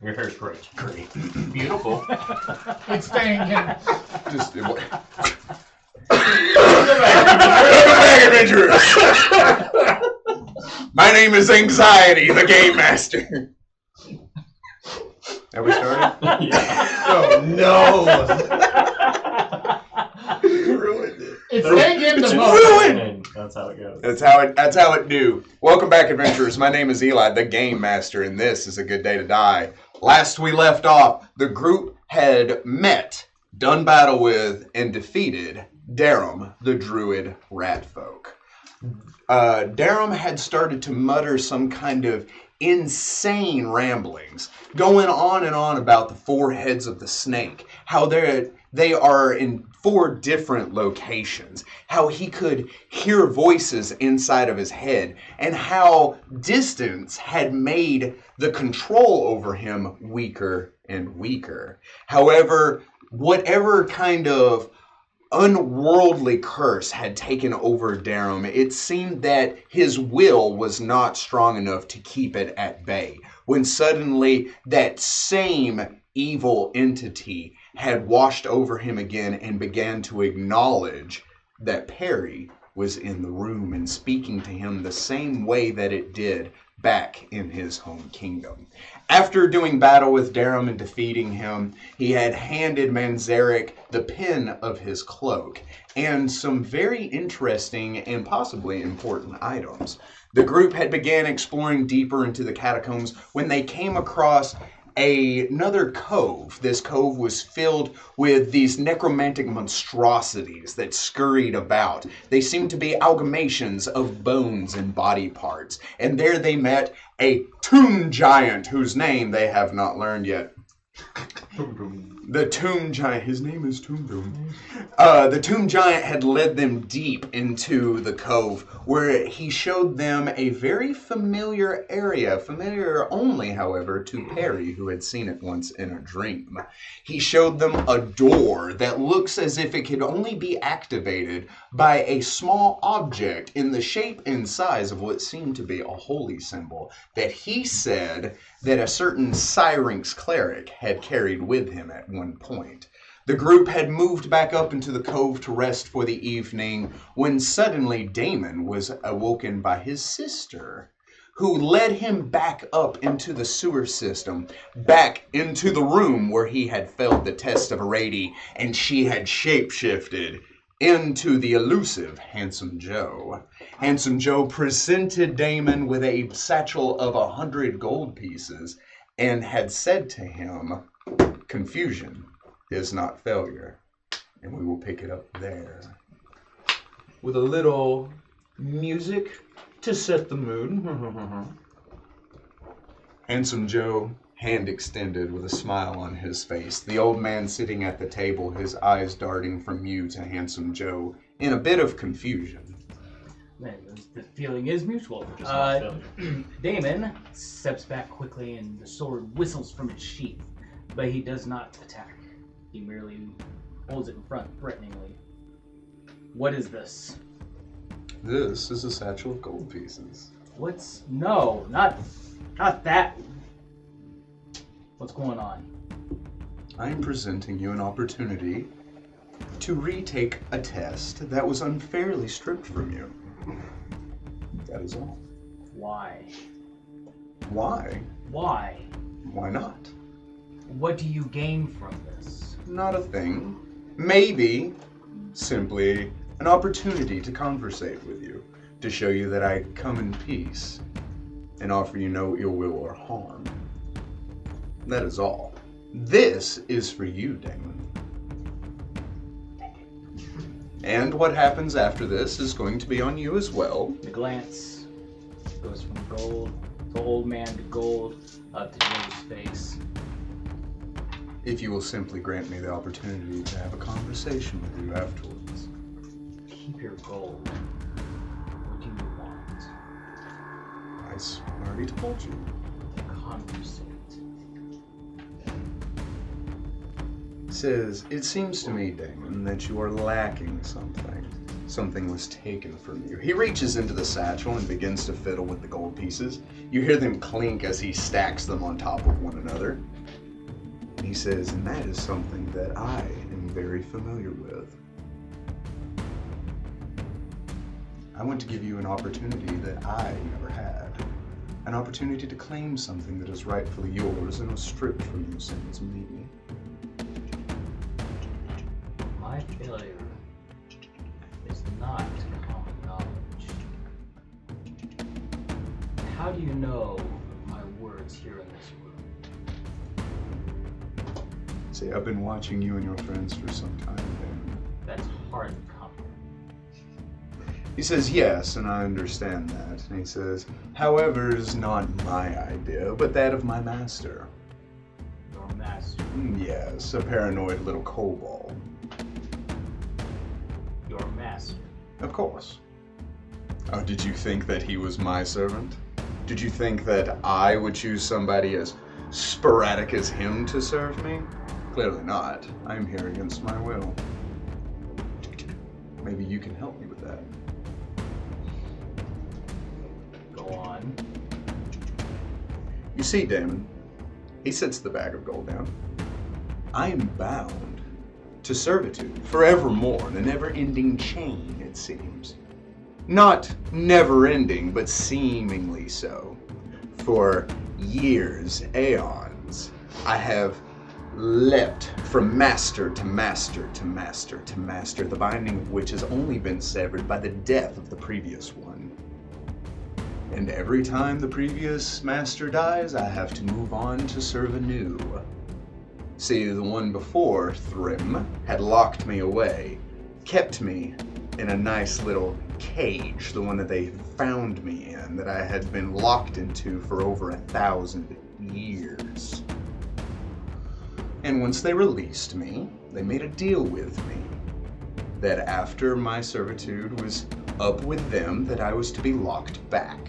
Your hair's great. Great. Beautiful. It's staying in. Just... Welcome back, adventurers! My name is Anxiety, the Game Master. Have we started? Yeah. Oh, no! You ruined it. It's staying in the It's boat. ruined! That's how it goes. That's how it do. Welcome back, adventurers. My name is Eli, the Game Master, and this is A Good Day to Die. Last we left off, the group had met, done battle with, and defeated Darum, the druid ratfolk. Darum had started to mutter some kind of insane ramblings, going on and on about the four heads of the snake, how they are in 4 different locations, how he could hear voices inside of his head, and how distance had made the control over him weaker and weaker. However, whatever kind of unworldly curse had taken over Darum, it seemed that his will was not strong enough to keep it at bay, when suddenly that same evil entity had washed over him again and began to acknowledge that Perry was in the room and speaking to him the same way that it did back in his home kingdom. After doing battle with Darum and defeating him, he had handed Manzarek the pin of his cloak and some very interesting and possibly important items. The group had began exploring deeper into the catacombs when they came across another cove. This cove was filled with these necromantic monstrosities that scurried about. They seemed to be amalgamations of bones and body parts. And there they met a tomb giant whose name they have not learned yet. The tomb giant, his name is Tomb Doom. The tomb giant had led them deep into the cove, where he showed them a very familiar area, familiar only, however, to Perry, who had seen it once in a dream. He showed them a door that looks as if it could only be activated by a small object in the shape and size of what seemed to be a holy symbol that he said that a certain Syrinx cleric had carried with him at one point. The group had moved back up into the cove to rest for the evening when suddenly Damon was awoken by his sister, who led him back up into the sewer system, back into the room where he had failed the test of Arady, and she had shapeshifted into the elusive Handsome Joe. Handsome Joe presented Damon with a satchel of 100 gold pieces and had said to him, "Confusion is not failure." And we will pick it up there with a little music to set the mood. Handsome Joe, hand extended with a smile on his face. The old man sitting at the table, his eyes darting from you to Handsome Joe in a bit of confusion. Man, the feeling is mutual. Just not failure. Damon steps back quickly and the sword whistles from its sheath, but he does not attack. He merely holds it in front threateningly. What is this? This is a satchel of gold pieces. No, not that. What's going on? I am presenting you an opportunity to retake a test that was unfairly stripped from you. That is all. Why? Why? Why? Why not? What do you gain from this? Not a thing. Maybe simply an opportunity to conversate with you, to show you that I come in peace and offer you no ill will or harm. That is all. This is for you, Damon. And what happens after this is going to be on you as well. The glance goes from gold, the old man to gold, up to Joe's face. If you will simply grant me the opportunity to have a conversation with you afterwards. Keep your gold. What do you want? I already told you. Conversate. Says, it seems to me, Damon, that you are lacking something. something was taken from you. He reaches into the satchel and begins to fiddle with the gold pieces. You hear them clink as he stacks them on top of one another. And he says, and that is something that I am very familiar with. I want to give you an opportunity that I never had. An opportunity to claim something that is rightfully yours and was stripped from you since me. My failure is not common knowledge. How do you know my words here in this room? See, I've been watching you and your friends for some time, Damon. That's hardly common. He says, yes, and I understand that. And he says, however, it's not my idea, but that of my master. Your master. Yes, a paranoid little kobold. Your master. Of course. Oh, did you think that he was my servant? Did you think that I would choose somebody as sporadic as him to serve me? Clearly not. I'm here against my will. Maybe you can help me with that. Go on. You see, Damon, he sets the bag of gold down. I am bound to servitude forevermore in a never-ending chain, it seems. Not never-ending, but seemingly so. For years, aeons, I have leapt from master to master to master to master, the binding of which has only been severed by the death of the previous one. And every time the previous master dies, I have to move on to serve anew. See, the one before, Thrym, had locked me away, kept me in a nice little cage, the one that they found me in, that I had been locked into for over 1,000 years. And once they released me, they made a deal with me that after my servitude was up with them, that I was to be locked back.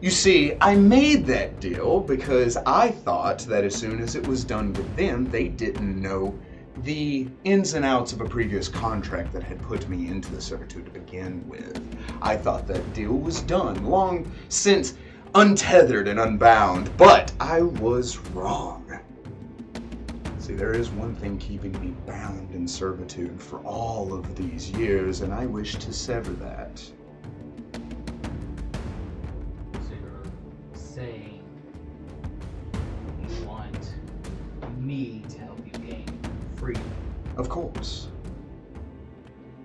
You see, I made that deal because I thought that as soon as it was done with them, they didn't know the ins and outs of a previous contract that had put me into the servitude to begin with. I thought that deal was done, long since untethered and unbound, but I was wrong. See, there is one thing keeping me bound in servitude for all of these years, and I wish to sever that. So you're saying you want me to help you gain freedom? Of course.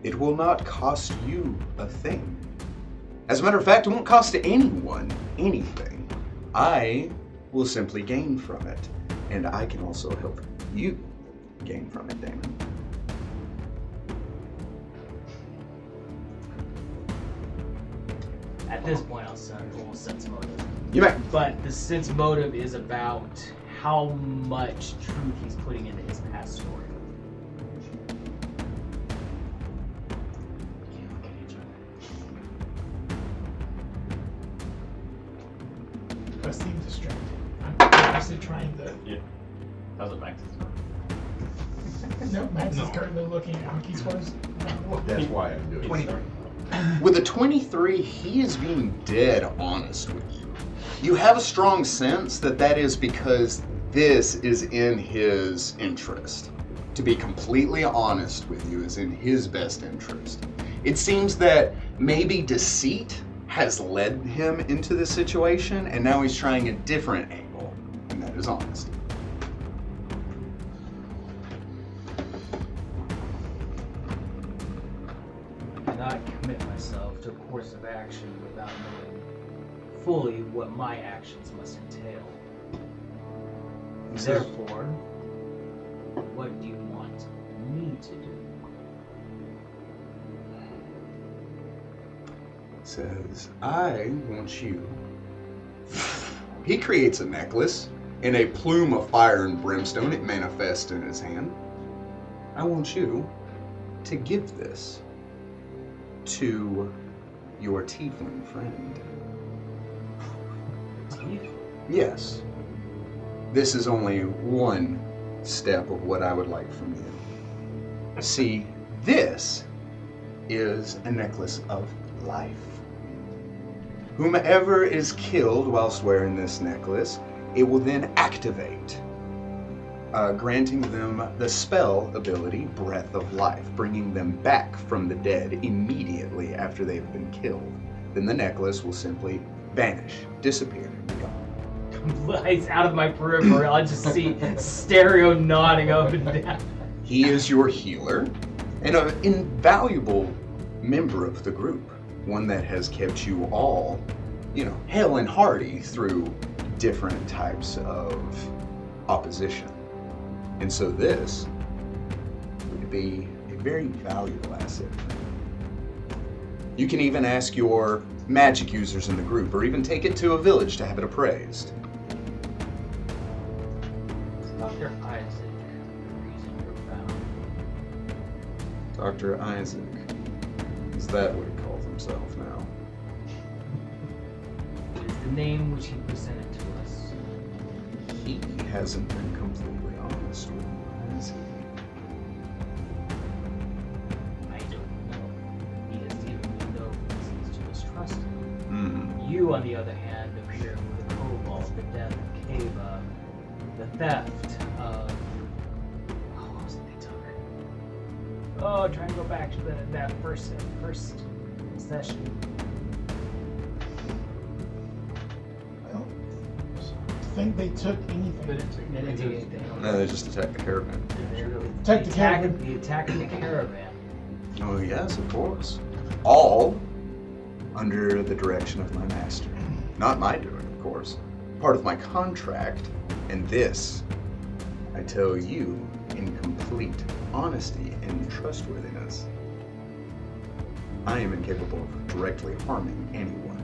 It will not cost you a thing. As a matter of fact, it won't cost anyone anything. I will simply gain from it, and I can also help you gain from it, Damon. At this point, I'll roll sense motive. You may. But the sense motive is about how much truth he's putting into his past story. Can't look at each other. I seem distracted. I'm obviously trying to. Yeah. How's it, Max? No, Max is currently looking at hockey scores. That's why I'm doing 23. With a 23, he is being dead honest with you. You have a strong sense that that is because this is in his interest. To be completely honest with you is in his best interest. It seems that maybe deceit has led him into this situation, and now he's trying a different angle, and that is honesty. Not commit myself to a course of action without knowing fully what my actions must entail. Therefore, what do you want me to do? Says, I want you. He creates a necklace in a plume of fire and brimstone. It manifests in his hand. I want you to give this to your tiefling friend. Yes. This is only one step of what I would like from you. See, this is a necklace of life. Whomever is killed whilst wearing this necklace, it will then activate, granting them the spell ability Breath of Life, bringing them back from the dead immediately after they've been killed. Then the necklace will simply vanish, disappear, be gone. He's out of my peripheral. I just see Stereo nodding up and down. He is your healer and an invaluable member of the group, one that has kept you all, hale and hearty through different types of opposition. And so this would be a very valuable asset. You can even ask your magic users in the group, or even take it to a village to have it appraised. Dr. Isaac, reason you're found. Dr. Isaac. Is that what he calls himself now? It is the name which he presented to us. He hasn't been completely honest with me, has he? I don't know. He has even no reasons to mistrust him. Mm. You, on the other hand, appear with the cobalt, the death of Kava, the theft of... what was it they took? Oh, trying to go back to that first session. I don't think they took anything. They didn't take anything. No, they just attacked the caravan. Attack the caravan. The attack of the caravan. Oh yes, of course. All under the direction of my master. Not my doing, of course. Part of my contract, and this, I tell you in complete honesty and trustworthiness. I am incapable of directly harming anyone.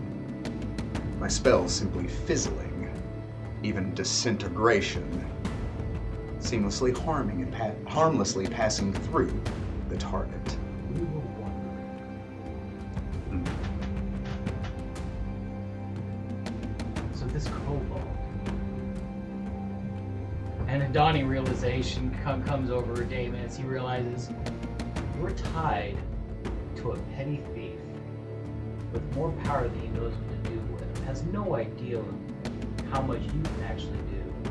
My spells simply fizzling, even disintegration, seamlessly harming and harmlessly passing through the target. We were wondering. So this cobalt, and a dawning realization comes over Damon as he realizes we're tied to a petty thief with more power than he knows what to do with, has no idea how much you can actually do,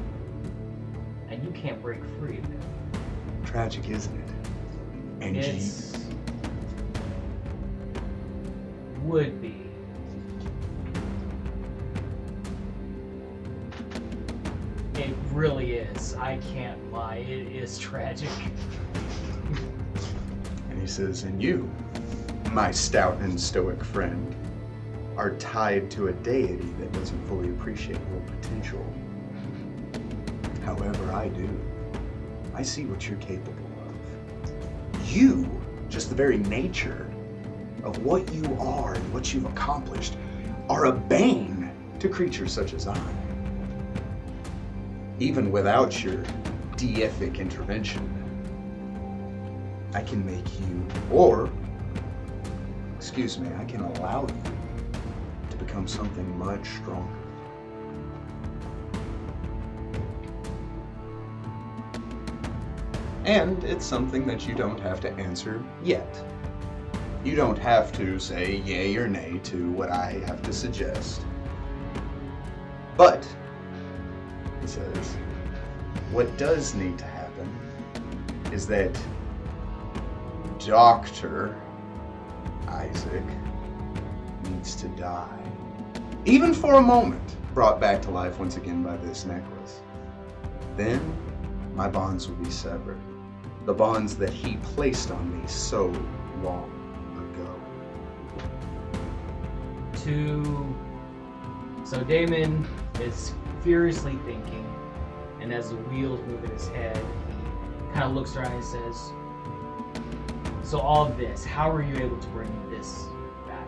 and you can't break free of him. Tragic, isn't it? And It's would be. It really is. I can't lie. It is tragic. And he says, and you, my stout and stoic friend, are tied to a deity that doesn't fully appreciate your potential. However, I do. I see what you're capable of. You, just the very nature of what you are and what you've accomplished, are a bane to creatures such as I. Even without your deific intervention, I can make you, I can allow you to become something much stronger. And it's something that you don't have to answer yet. You don't have to say yay or nay to what I have to suggest. But, he says, what does need to happen is that Dr. Isaac needs to die. Even for a moment, brought back to life once again by this necklace. Then, my bonds will be severed. The bonds that he placed on me so long ago. So Damon is furiously thinking, and as the wheels move in his head, he kind of looks around and says, so all of this, how are you able to bring this back?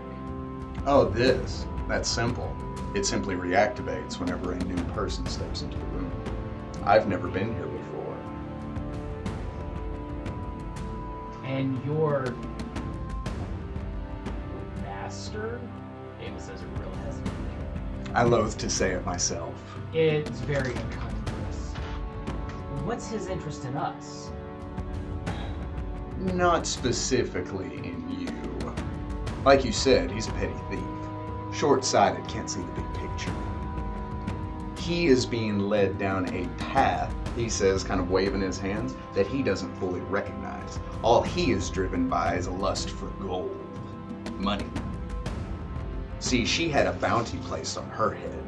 Oh, that's simple. It simply reactivates whenever a new person steps into the room. I've never been here before. And your master? Damon says it real hesitantly. I loathe to say it myself. It's very incongruous. What's his interest in us? Not specifically in you. Like you said, he's a petty thief. Short-sighted, can't see the big picture. He is being led down a path, he says, kind of waving his hands, that he doesn't fully recognize. All he is driven by is a lust for gold, money. See, she had a bounty placed on her head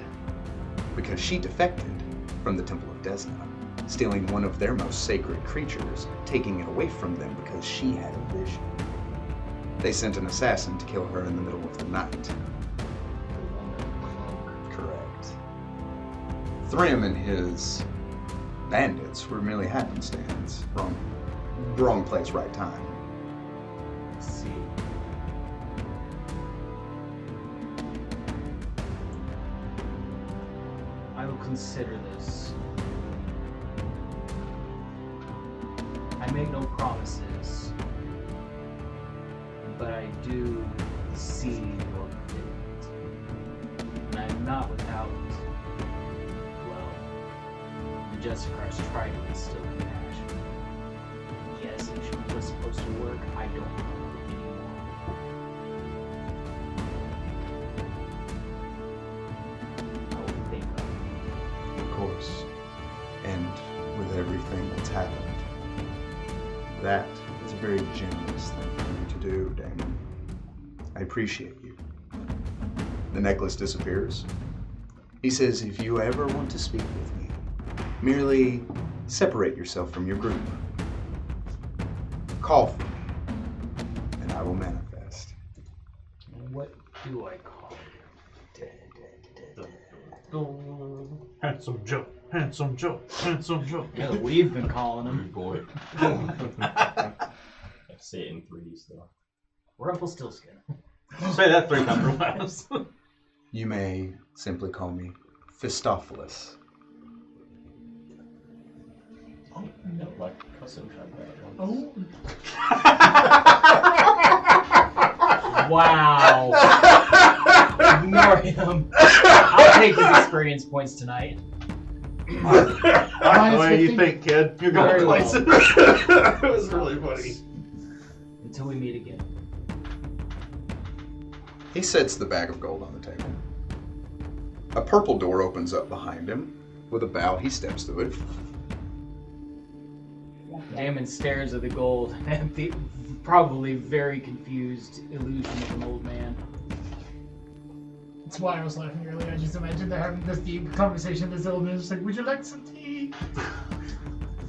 because she defected from the Temple of Desna, stealing one of their most sacred creatures, taking it away from them because she had a vision. They sent an assassin to kill her in the middle of the night. Correct. Thrym and his bandits were merely happenstance. Wrong place, right time. Let's see. I will consider this. I make no promises, but I do see your commitment. And I'm not without, well, the Justicar's tried to instill compassion. Yes, it was supposed to work. I don't know anymore. I will think of it. Of course. And with everything that's happened, that is a very generous thing for you to do, Damon. I appreciate you. The necklace disappears. He says, if you ever want to speak with me, merely separate yourself from your group. Call for me, and I will manifest. What do I call you? Handsome Joe, handsome Joe, handsome Joe. Yeah, we've been calling him. Boy. I say it in 3D still. Rumpelstiltskin. Say that 3 times real fast. You may simply call me Fistophilus. Oh, no, like custom shop that. Oh. Wow. Ignore him. I'll take his experience points tonight. That's the way you 50? think, kid. You're going Very well. places. It was really funny. Until we meet again. He sets the bag of gold on the table. A purple door opens up behind him. With a bow, he steps through it. Damon stares at the gold and the probably very confused illusion of an old man. That's why I was laughing earlier. I just imagined they're having this deep conversation. This old man's just like, would you like some tea?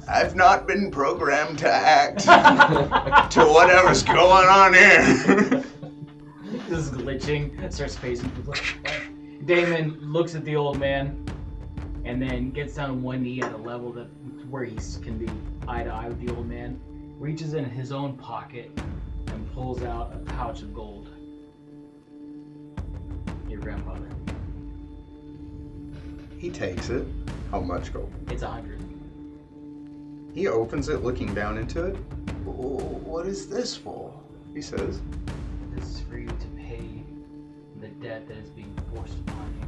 I've not been programmed to act to whatever's going on here. This is glitching. Starts pacing. Damon looks at the old man and then gets down on one knee at a level that where he can be eye to eye with the old man. Reaches in his own pocket and pulls out a pouch of gold. Your grandfather. He takes it. How much gold? It's 100. He opens it, looking down into it. What is this for? He says. This is for you to pay the debt that is being forced upon you.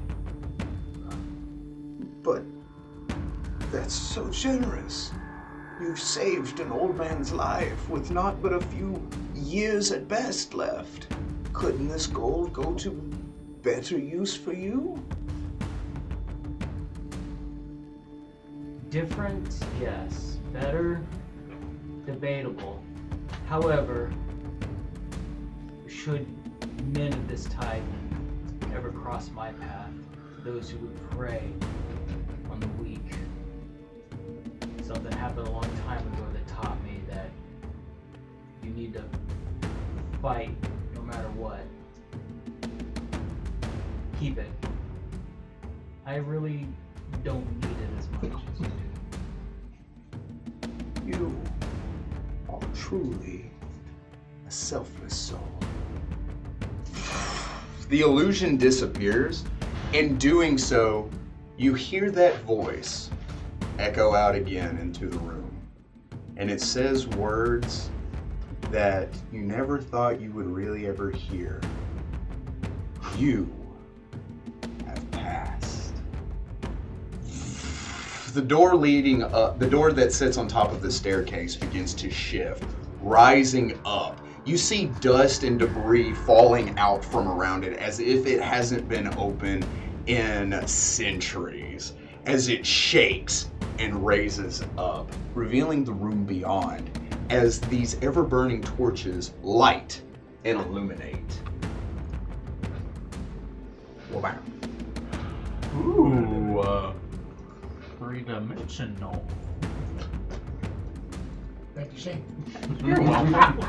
But that's so generous. You've saved an old man's life with not but a few years at best left. Couldn't this gold go to better use for you? Different, yes. Better, debatable. However, should men of this type ever cross my path, those who would prey on the weak, something happened a long time ago that taught me that you need to fight no matter what. Keep it. I really don't need it as much as you do. You are truly a selfless soul. The illusion disappears. In doing so, you hear that voice echo out again into the room. And it says words that you never thought you would really ever hear. You have passed. The door leading up, the door that sits on top of the staircase begins to shift, rising up. You see dust and debris falling out from around it as if it hasn't been open in centuries, as it shakes and raises up, revealing the room beyond as these ever-burning torches light and illuminate. Wow. Ooh, three-dimensional. Thank you, Shane. You're welcome.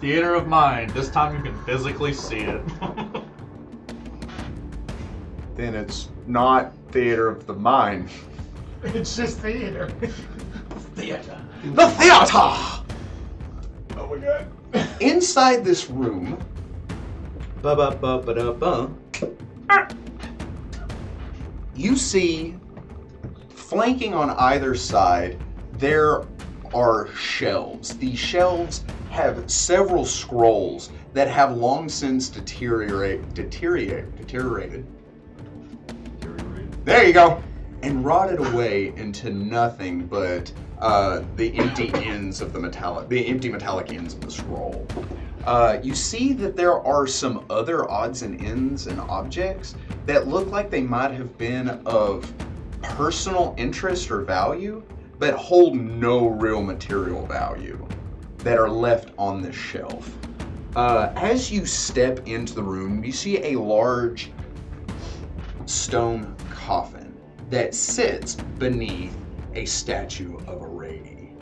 Theater of mind. This time you can physically see it. Then it's not theater of the mind. It's just theater. Theater. The theater! Oh my god. Inside this room, you see, flanking on either side, there are shelves. These shelves have several scrolls that have long since deteriorated. There you go. And rotted away into nothing but the empty ends of the empty metallic ends of the scroll. You see that there are some other odds and ends and objects that look like they might have been of personal interest or value, but hold no real material value, that are left on this shelf. As you step into the room, you see a large stone coffin that sits beneath a statue of a lady.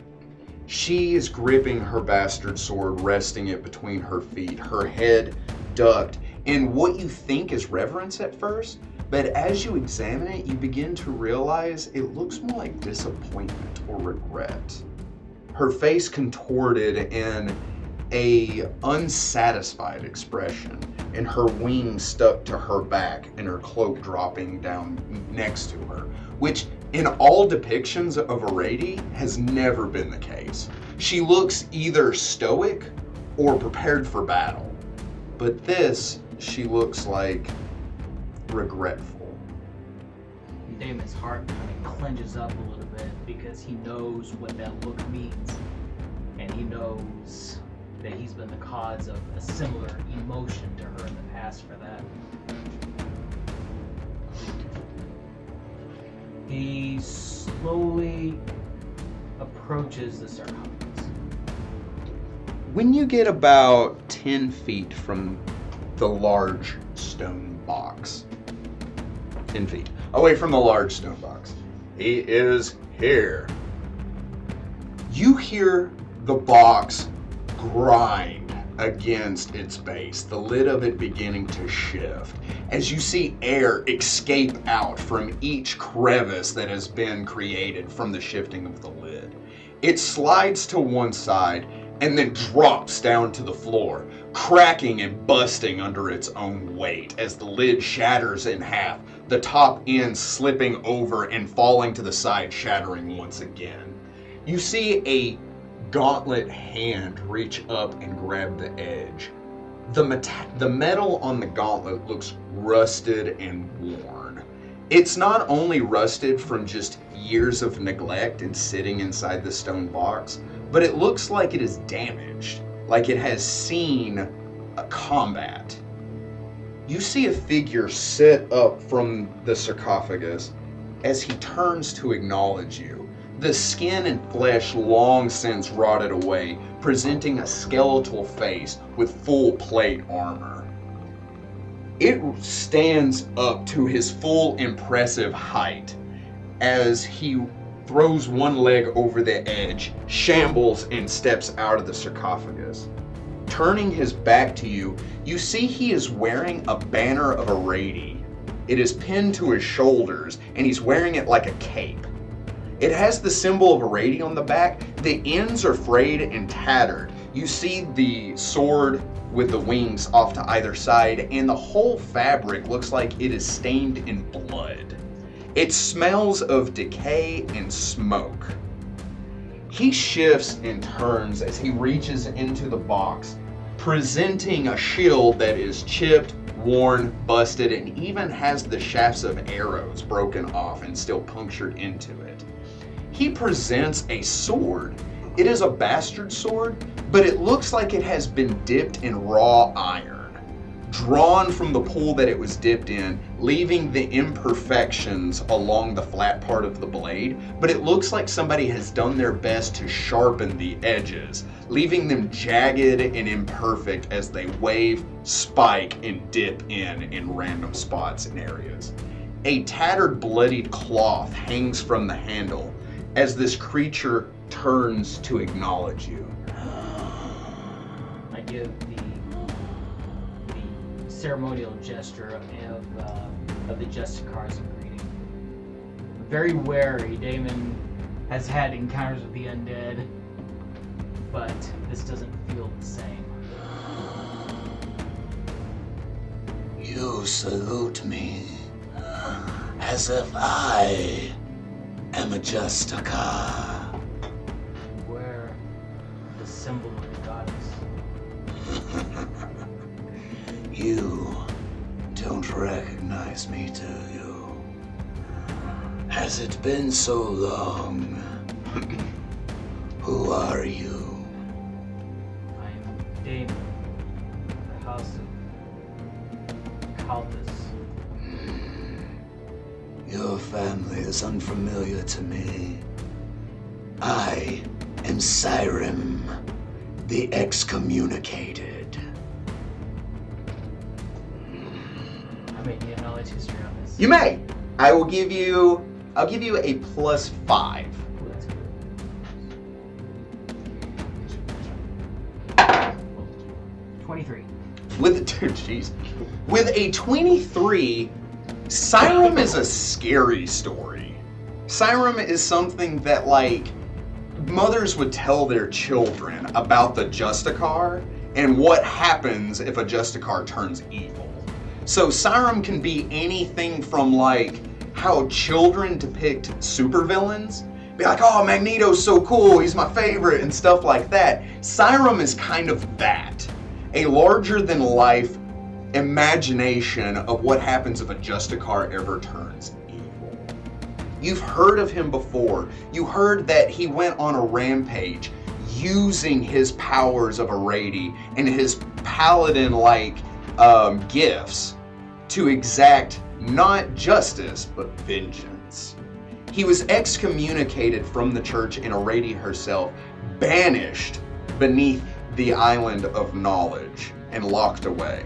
She is gripping her bastard sword, resting it between her feet, her head ducked in what you think is reverence at first, but as you examine it, you begin to realize it looks more like disappointment or regret. Her face contorted in a unsatisfied expression, and her wings stuck to her back and her cloak dropping down next to her, which in all depictions of Arady has never been the case. She looks either stoic or prepared for battle, but this, she looks like regretful. Damon's heart kind of clenches up a little bit because he knows what that look means, and he knows that he's been the cause of a similar emotion to her in the past for that. He slowly approaches the sarcophagus. When you get about 10 feet from the large stone box, 10 feet away from the large stone box, he is here. You hear the box grind against its base, the lid of it beginning to shift, as you see air escape out from each crevice that has been created from the shifting of the lid. It slides to one side and then drops down to the floor, cracking and busting under its own weight as the lid shatters in half, the top end slipping over and falling to the side, shattering once again. You see a gauntlet hand reach up and grab the edge. The metal on the gauntlet looks rusted and worn. It's not only rusted from just years of neglect and sitting inside the stone box, but it looks like it is damaged, like it has seen a combat. You see a figure sit up from the sarcophagus as he turns to acknowledge you. The skin and flesh long since rotted away, presenting a skeletal face with full plate armor. It stands up to his full impressive height as he throws one leg over the edge, shambles, and steps out of the sarcophagus. Turning his back to you, you see he is wearing a banner of Arady. It is pinned to his shoulders, and he's wearing it like a cape. It has the symbol of Arady on the back. The ends are frayed and tattered. You see the sword with the wings off to either side, and the whole fabric looks like it is stained in blood. It smells of decay and smoke. He shifts and turns as he reaches into the box, presenting a shield that is chipped, worn, busted, and even has the shafts of arrows broken off and still punctured into it. He presents a sword. It is a bastard sword, but it looks like it has been dipped in raw iron, drawn from the pool that it was dipped in, leaving the imperfections along the flat part of the blade, but it looks like somebody has done their best to sharpen the edges, leaving them jagged and imperfect as they wave, spike, and dip in random spots and areas. A tattered, bloodied cloth hangs from the handle as this creature turns to acknowledge you. I give the ceremonial gesture of the Justicars in greeting. Very wary, Damon has had encounters with the undead, but this doesn't feel the same. You salute me as if I am a Justicar. Wear the symbol of the goddess. You don't recognize me, do you? Has it been so long? Who are you? I'm Damon, the house of Calthus. Your family is unfamiliar to me. I am Skyrim, the excommunicated. I may need a knowledge history on this. You may. I'll give you a +5. Ooh, that's good. 23. With a 23, Skyrim is a scary story. Skyrim is something that, like, mothers would tell their children about the Justicar and what happens if a Justicar turns evil. So Skyrim can be anything from, like, how children depict supervillains. Be like, oh, Magneto's so cool, he's my favorite, and stuff like that. Skyrim is kind of that. A larger-than-life imagination of what happens if a Justicar ever turns evil. You've heard of him before. You heard that he went on a rampage using his powers of a Rady and his paladin-like gifts to exact not justice, but vengeance. He was excommunicated from the church and Rady herself, banished beneath the island of knowledge, and locked away.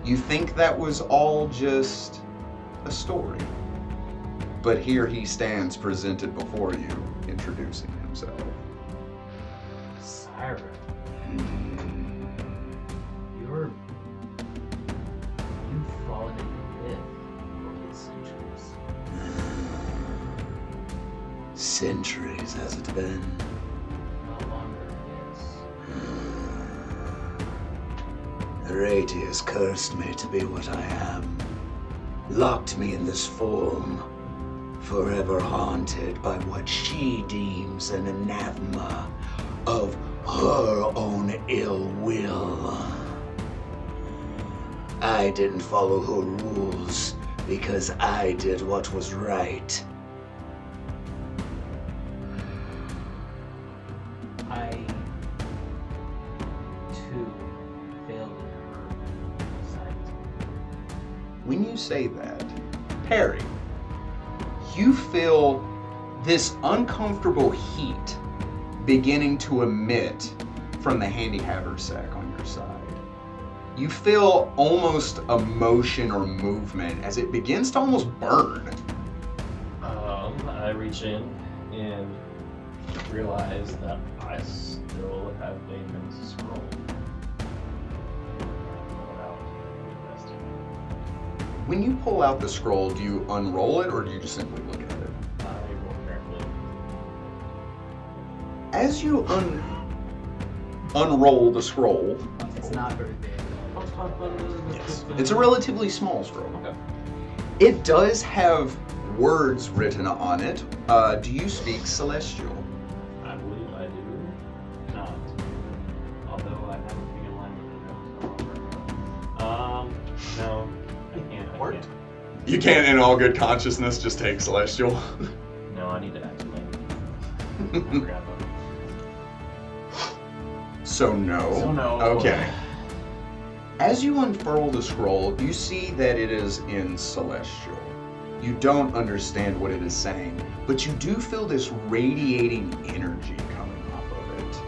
You think that was all just a story. But here he stands presented before you, introducing himself. Skyrim. You've fallen in the pit over the centuries. Centuries has it been? No longer, yes. Rady has cursed me to be what I am, locked me in this form, forever haunted by what she deems an anathema of her own ill will. I didn't follow her rules because I did what was right. I, too, failed in her sight. When you say that, Perry, you feel this uncomfortable heat beginning to emit from the handy haversack on your side. You feel almost a motion or movement as it begins to almost burn. I reach in and realize that I still have Damon's scroll. When you pull out the scroll, do you unroll it or do you just simply look at it? I roll carefully. As you unroll the scroll, It's not very big. yes, it's a relatively small scroll. Okay. It does have words written on it. Do you speak Celestial? I believe I do not. Although I have a feeling no, I can't. I can't. You can't, in all good consciousness, just take Celestial. No, I need to activate. I forgot about it. So no. So no. Okay. As you unfurl the scroll, you see that it is in Celestial. You don't understand what it is saying, but you do feel this radiating energy coming off of it.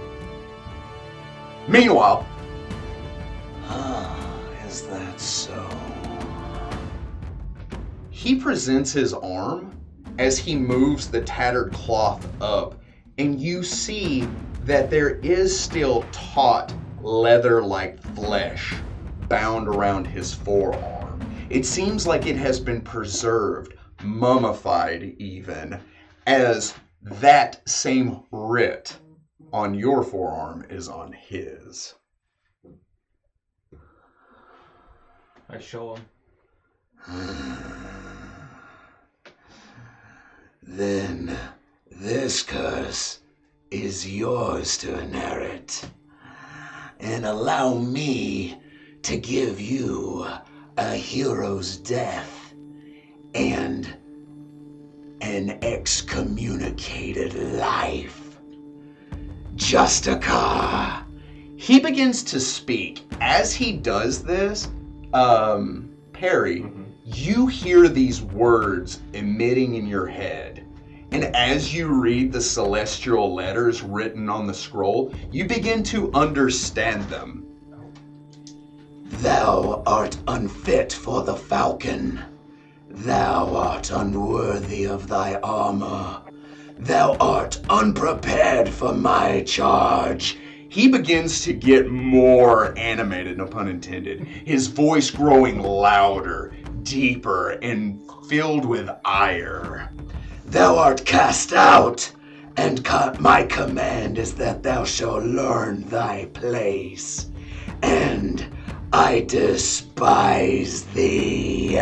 Meanwhile, Is that so? he presents his arm as he moves the tattered cloth up, and you see that there is still taut leather-like flesh bound around his forearm. It seems like it has been preserved, mummified even, as that same writ on your forearm is on his. I show him. Then this curse is yours to inherit. And allow me to give you a hero's death and an excommunicated life. Justicar. He begins to speak. As he does this, Perry, you hear these words emitting in your head. And as you read the celestial letters written on the scroll, you begin to understand them. Thou art unfit for the falcon. Thou art unworthy of thy armor. Thou art unprepared for my charge. He begins to get more animated, no pun intended, his voice growing louder, deeper, and filled with ire. Thou art cast out, and my command is that thou shalt learn thy place. And I despise thee.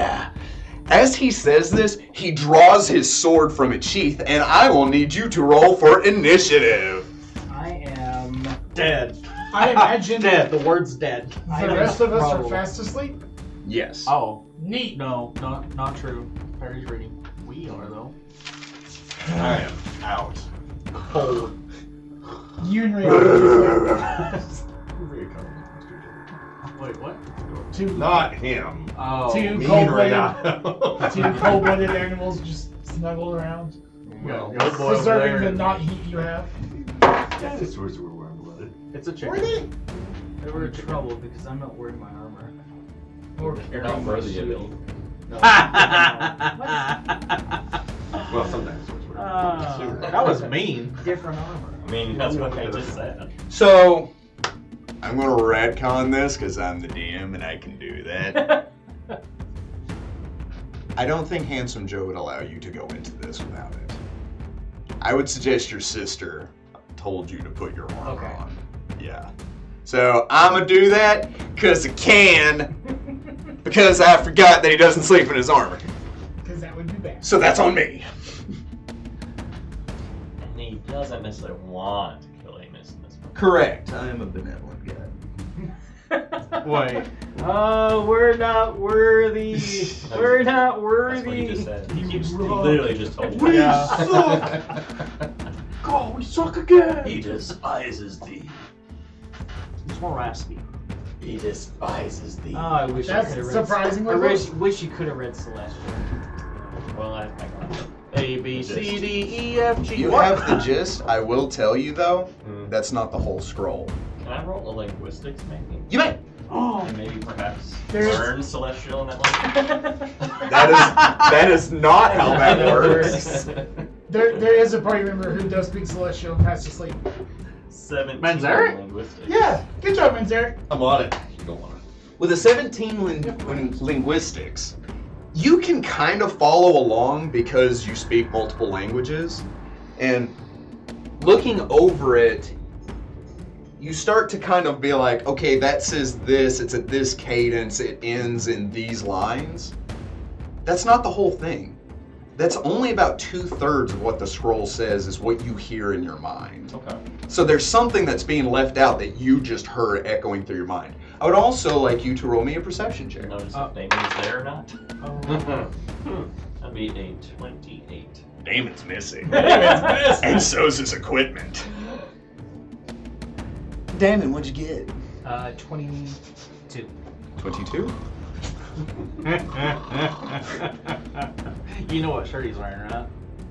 As he says this, he draws his sword from its sheath, and I will need you to roll for initiative. I am Dead. I imagine Dead. the word's dead. I the am rest of us are probably- fast asleep. Yes. Oh, Neat. no, not true. Perry's reading. We are, though. I am out. Cold. You and Ray. Wait, what? Two Not him. Oh, Two Me cold-blooded, right two cold-blooded animals just snuggle around, well, go boy over preserving there. the not heat you have. Dinosaurs were warm-blooded. It's a Were chicken. they? They were in trouble because I'm not wearing my armor. Or You're not worthy of it. No. Well, some dinosaurs were. That was mean. Different armor. I mean, that's what I just said. So, I'm going to retcon this because I'm the DM and I can do that. I don't think Handsome Joe would allow you to go into this without it. I would suggest your sister told you to put your armor Okay. on. Yeah. So, I'm going to do that because I can, because I forgot that he doesn't sleep in his armor. because that would be bad. So that's on me. And he doesn't necessarily want to kill Amos in this one. Correct. I am a benevolent guy. Wait. Oh, we're not worthy. We're not That's what he worthy. just said. He wrong. literally just told you. Yeah. God, we suck again! He despises thee. It's more raspy. He despises thee. Oh, I wish I That's could have read. surprisingly I close. wish you could have read Celestial. Well, I got it. A, B, C, D, E, F, G. You What? have the gist. I will tell you, though, Mm. that's not the whole scroll. Can I roll a linguistics maybe? You may. And maybe perhaps There's- learn celestial in that language? That is not how that works. There is a party member who does speak Celestial and fast asleep. 17 Manzarek? linguistics. Yeah, good job, Manzarek. I'm on it. You don't want it. With a 17 linguistics, you can kind of follow along because you speak multiple languages. And looking over it, you start to kind of be like, okay, that says this, it's at this cadence, it ends in these lines. That's not the whole thing. That's only about 2/3 of what the scroll says is what you hear in your mind. Okay. So there's something that's being left out that you just heard echoing through your mind. I would also like you to roll me a perception check. Notice if Damon is there or not. Oh. That'd be a 28. Damon's missing. Damon's missing. And so's his equipment. Damon, what'd you get? 22. 22. You know what shirt he's wearing, right?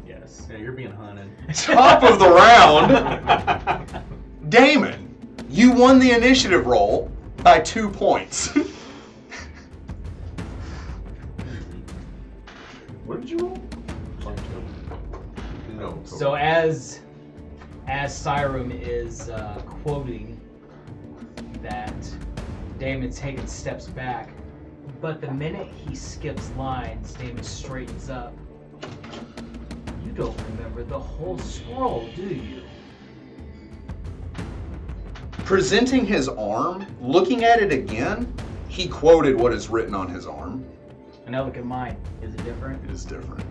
Yes. Yeah, you're being hunted. Top of the round, Damon, you won the initiative roll by 2 points. What did you roll? 22. No. So as Syrum is quoting that, Damon taking steps back, but the minute he skips lines, Damon straightens up. You don't remember the whole scroll, do you? Presenting his arm, looking at it again, he quoted what is written on his arm. And now look at mine. Is it different? It is different.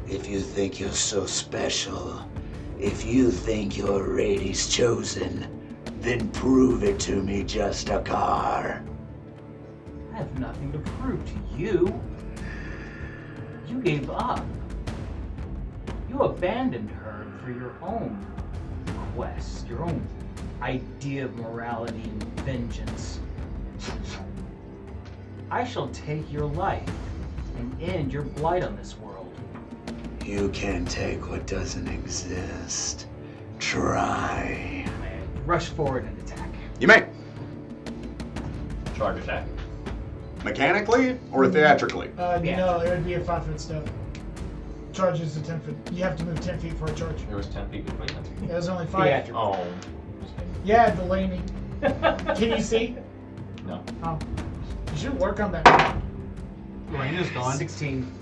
If you think you're so special, if you think your Rady's chosen, then prove it to me, Justicar. I have nothing to prove to you. You gave up. You abandoned her for your own quest, your own idea of morality and vengeance. I shall take your life and end your blight on this world. You can take what doesn't exist. Try. I rush forward and attack. You may. Charge attack. Mechanically or theatrically? No, it would be a 5-foot step. Charge is a 10 foot. You have to move 10 feet for a charge. There was 10 feet between them. Yeah, there's only 5. Theatrical. Oh. Yeah, Delaney. Can you see? No. Oh. You should work on that. Raina's gone. 16.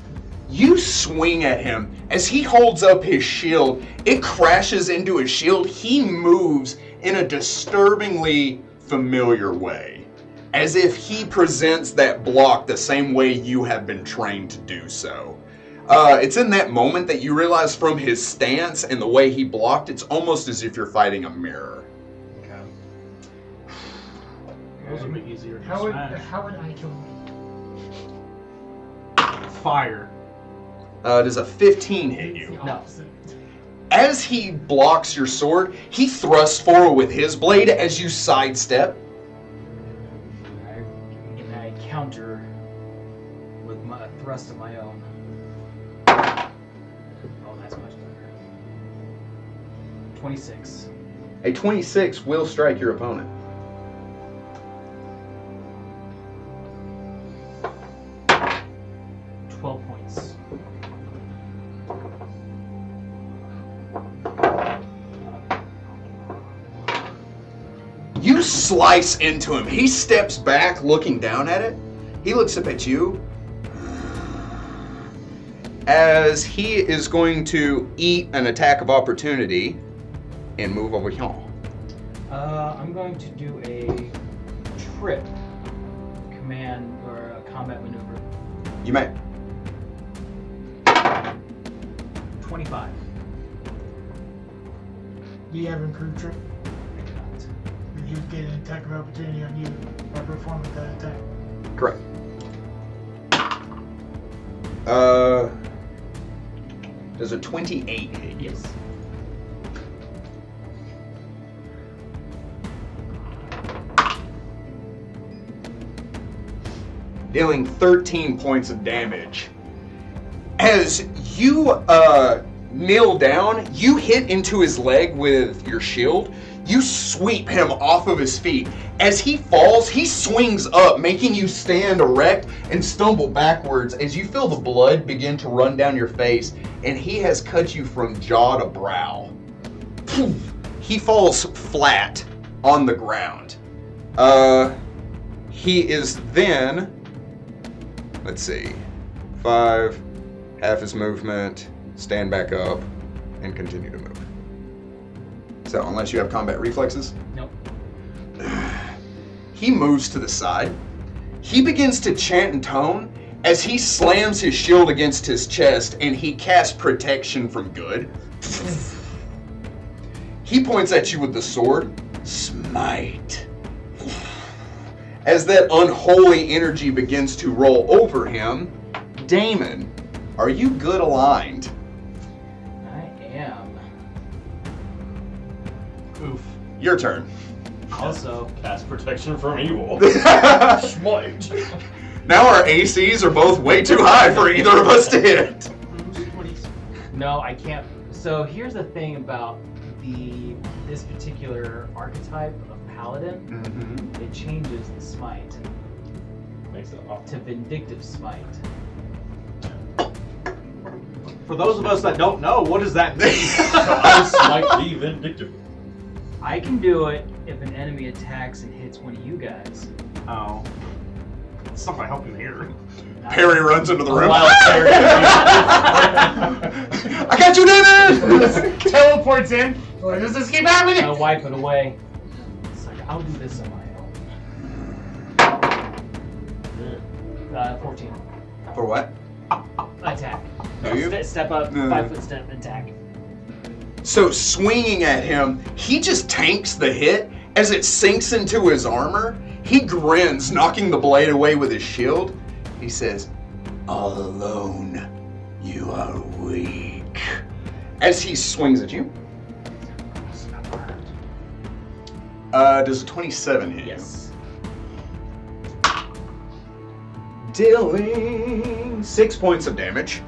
You swing at him. As he holds up his shield, it crashes into his shield. He moves in a disturbingly familiar way, as if he presents that block the same way you have been trained to do so. It's in that moment that you realize from his stance and the way he blocked, it's almost as if you're fighting a mirror. Okay. Those would be easier to How would I kill him? Fire. Does a 15 hit It's you? the No. opposite. As he blocks your sword, he thrusts forward with his blade as you sidestep. I counter with my thrust of my own. Oh, that's much better. 26. A 26 will strike your opponent. Points. You slice into him. He steps back, looking down at it. He looks up at you. As he is going to eat an attack of opportunity and move over here. I'm going to do a trip command or a combat maneuver. You may. 25. Do you have improved trip? I do not. If you get an attack of opportunity on you by performing that attack. Correct. Does a 28 hit you? Yes. Dealing 13 points of damage. As you kneel down, you hit into his leg with your shield. You sweep him off of his feet. As he falls, he swings up, making you stand erect and stumble backwards as you feel the blood begin to run down your face, and he has cut you from jaw to brow. Poof. He falls flat on the ground. He is then, let's see, 5, half his movement, stand back up, and continue to move. So, unless you have combat reflexes? Nope. He moves to the side. He begins to chant in tone as he slams his shield against his chest and he casts protection from good. He points at you with the sword. Smite. As that unholy energy begins to roll over him, Damon, are you good aligned? I am. Oof. Your turn. Also, Cast protection from evil. Now Smite. our ACs are both way too high for either of us to hit. no, I can't. So here's the thing about this particular archetype of paladin. Mm-hmm. It changes the smite Makes it awful. to vindictive smite. For those of us that don't know, what does that mean? I smite thee vindictive. I can do it if an enemy attacks and hits one of you guys. Oh. It's not gonna help you here. Perry runs into the room. Wild character. I got you, Damon! Teleports in. Why does this keep happening? I'll wipe it away. It's like, I'll do this on my own. 14. For what? Attack. Do you? Step up, No. 5 foot step, attack. So swinging at him, he just tanks the hit. As it sinks into his armor, he grins, knocking the blade away with his shield. He says, All alone, you are weak. as he swings at you. Does a 27 hit you? Yes. Dealing 6 points of damage.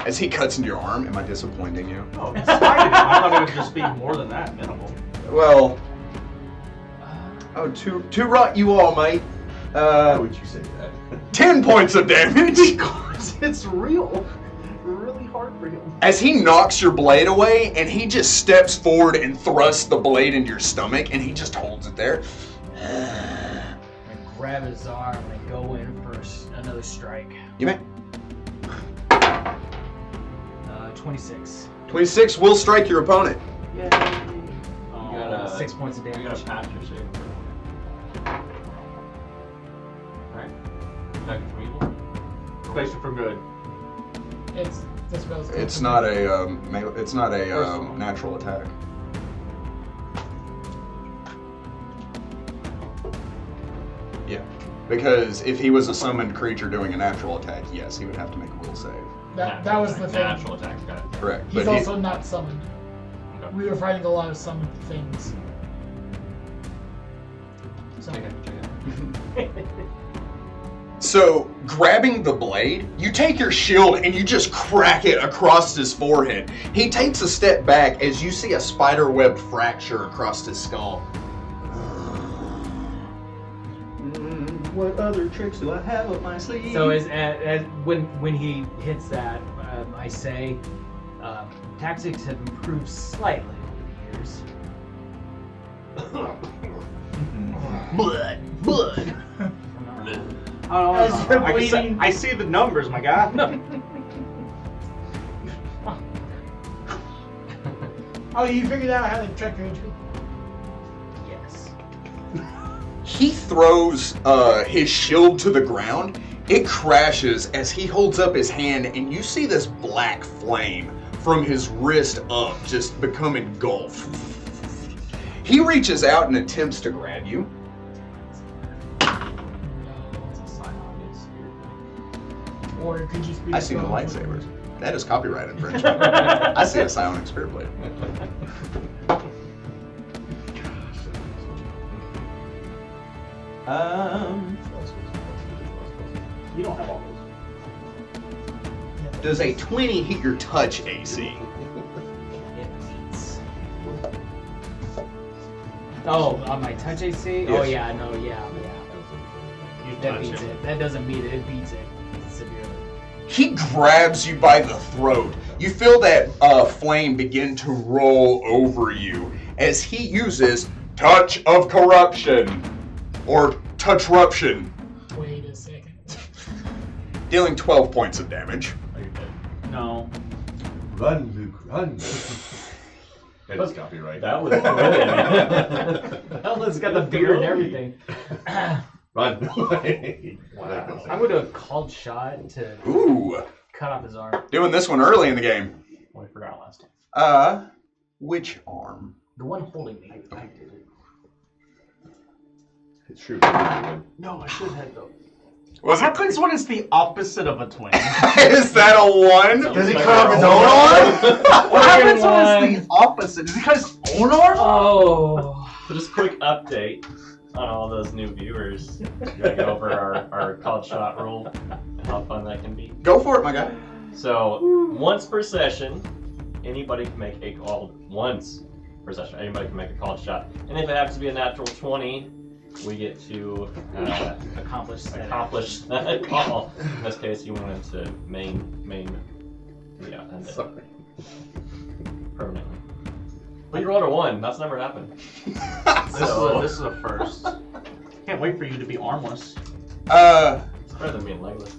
As he cuts into your arm. Am I disappointing you? Oh, it's fighting. I thought it would just be more than that, minimal. Well, oh, to rot you all, mate. Why would you say that? 10 points of damage. Because it's real. Really hard for him. As he knocks your blade away, and he just steps forward and thrusts the blade into your stomach, and he just holds it there. I grab his arm and go in for another strike. You may. 26. 26 will strike your opponent. Yay. You gotta, 6 points of You damage. gotta pass your save. Right? Protection from evil? Protection for good. It's the spell's It's not a natural attack. Yeah, because if he was a summoned creature doing a natural attack, yes, he would have to make a will save. That was the thing. Natural attacks, got it. Correct. He's But he- also not summoned. Okay. We were fighting a lot of summoned things. So, Check it. So, grabbing the blade, you take your shield and you just crack it across his forehead. He takes a step back as you see a spiderweb fracture across his skull. What other tricks do I have up my sleeve? So when he hits that, I say tactics have improved slightly over the years. Blood. As you're I, bleeding. I see the numbers, my guy. Oh, you figured out how to track your HP? Yes. He throws his shield to the ground. It crashes as he holds up his hand, and you see this black flame from his wrist up just become engulfed. He reaches out and attempts to grab you. Or it could just be. I see no lightsabers. That is copyright infringement. I see a psionic spirit blade. You don't have all those. Does a 20 hit your touch AC? It beats. Oh, on my touch AC? Yes. Oh yeah, no, yeah. You That touch beats it. it. That doesn't beat it. It beats it severely. He grabs you by the throat. You feel that flame begin to roll over you as he uses Touch of Corruption, or Touch-ruption, Wait a second. dealing 12 points of damage. Are you dead? No. Run, Luke, run. That is copyright. That was Hell, it's got the beard and everything. Run. I'm gonna do a called shot to Ooh, cut off his arm. doing this one early in the game. Oh, I forgot last time. Which arm? The one holding me. I did it. It's true. No, I should have though. What happens when it's the opposite of a twin? Is that a 1? Does he cut off his own arm? What happens when it's the opposite? Because Oh. So just quick update on all those new viewers. We gotta go over our called shot rule and how fun that can be. Go for it, my guy. So once per session, anybody can make a called Anybody can make a called shot, and if it happens to be a natural 20, we get to Accomplish that call. In this case, he wanted to main. Yeah, and Sorry. permanently. But you rolled a 1. That's never happened. This is a first. Can't wait for you to be armless. It's better than being legless.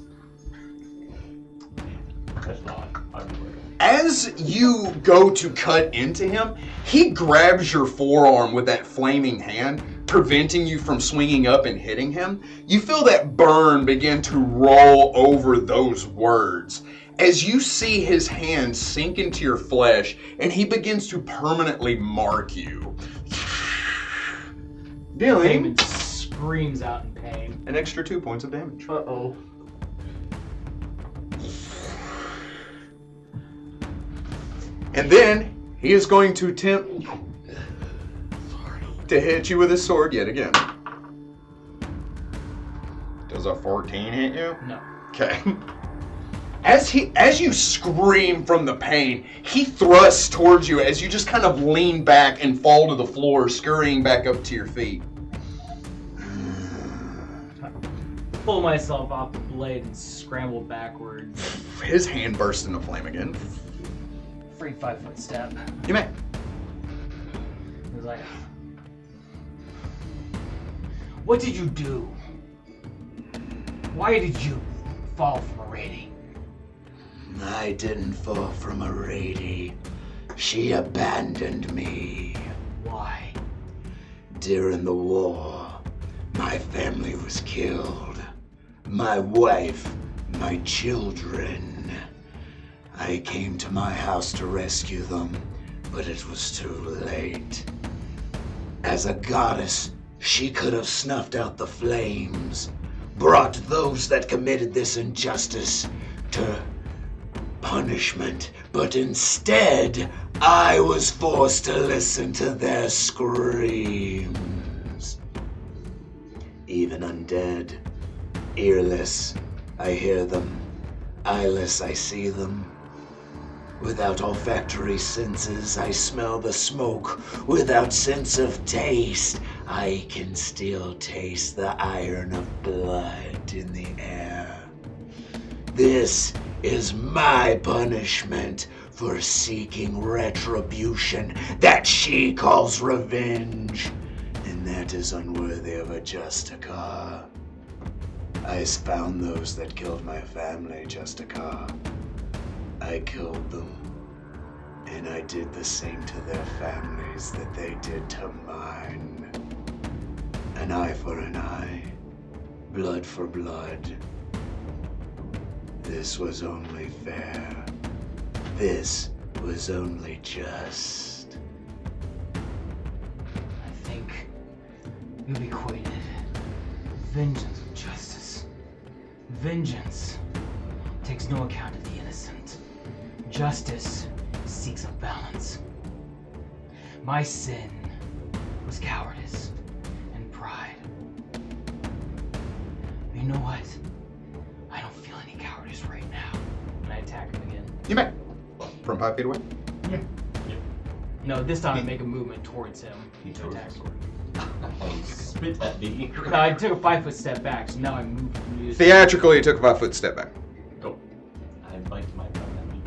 It's not. I'd be legless. As you go to cut into him, he grabs your forearm with that flaming hand, preventing you from swinging up and hitting him. You feel that burn begin to roll over those words as you see his hand sink into your flesh and he begins to permanently mark you. Dealing Damon screams out in pain. an extra 2 points of damage. Uh-oh. And then he is going to attempt to hit you with his sword yet again. Does a 14 hit you? No. Okay. As you scream from the pain, he thrusts towards you as you just kind of lean back and fall to the floor, scurrying back up to your feet. Pull myself off the blade and scramble backwards. His hand bursts into flame again. Free 5-foot step. You may. He was like, "What did you do? Why did you fall from a rating?" I didn't fall from a lady. She abandoned me. Why? During the war, my family was killed. My wife, my children. I came to my house to rescue them, but it was too late. As a goddess, she could have snuffed out the flames, brought those that committed this injustice to punishment, but instead, I was forced to listen to their screams. Even undead, earless, I hear them. Eyeless, I see them. Without olfactory senses, I smell the smoke. Without sense of taste, I can still taste the iron of blood in the air. This is my punishment for seeking retribution that she calls revenge, and that is unworthy of a Justica. I found those that killed my family, Justica. I killed them, and I did the same to their families that they did to mine. An eye for an eye, blood for blood. This was only fair. This was only just. I think you've equated vengeance with justice. Vengeance takes no account of the innocent. Justice seeks a balance. My sin was cowardice and pride. You know what? I don't feel any cowardice right now. And I attack him again. You may. From 5 feet away? No, this time I make a movement towards him to attack. Spit at me. No, I took a 5-foot step back, so now I move from you. Theatrically, you took a 5-foot step back. Go. I bite my tongue at me.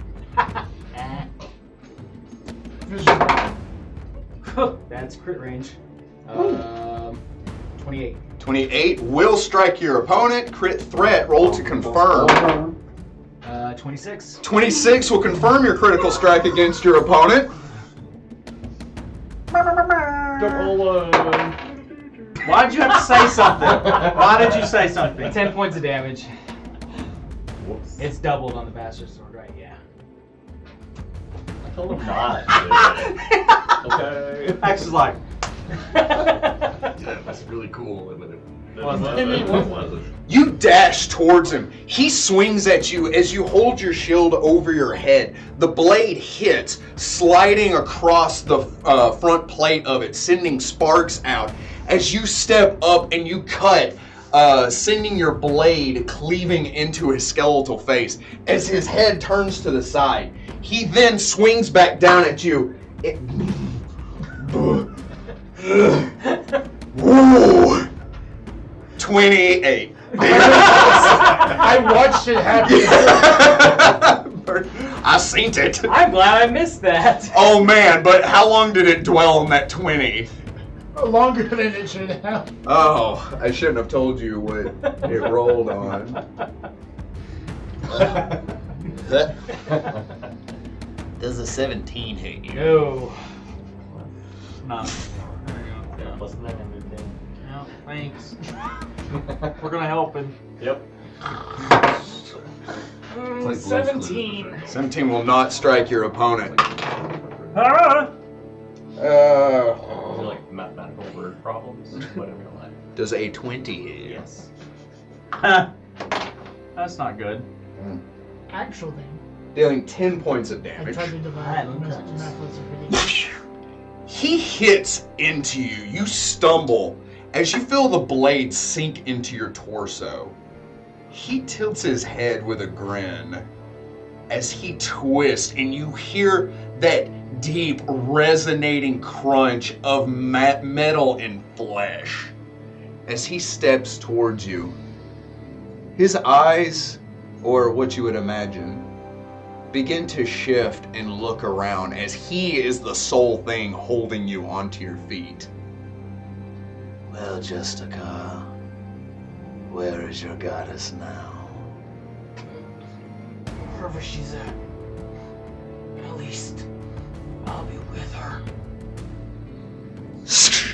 That's crit range. 28. 28 will strike your opponent. Crit threat. Roll to confirm. 26. 26 will confirm your critical strike against your opponent. Why did you have to say something? Why did you say something? 10 points of damage. Whoops. It's doubled on the bastard sword, right? Yeah. I told him not. Okay. Max is like, Yeah, that's really cool. And then What was it? You dash towards him. He swings at you as you hold your shield over your head. The blade hits, sliding across the front plate of it, sending sparks out. As you step up and you cut, sending your blade cleaving into his skeletal face. As his head turns to the side, he then swings back down at you. Woo! 28. I watched it happen. I seen it. I'm glad I missed that. Oh man, but how long did it dwell on that 20? Longer than it should have. Oh, I shouldn't have told you what it rolled on. Does a 17 hit you? No. No. There you go. Yeah, plus 9 and 10. No, thanks. We're gonna help him. Yep. like 17. 17 will not strike your opponent. Ah! These are like mathematical word problems. Whatever you like. Does a 20 hit you? Yes. That's not good. Actually, Dealing 10 points of I damage. tried to divide. Hi, Math Lucas. wasn't pretty. He hits into you. You stumble as you feel the blade sink into your torso. He tilts his head with a grin as he twists, and you hear that deep, resonating crunch of metal and flesh as he steps towards you. His eyes, or what you would imagine, begin to shift and look around as he is the sole thing holding you onto your feet. Well, Justica, where is your goddess now? Wherever she's at least I'll be with her.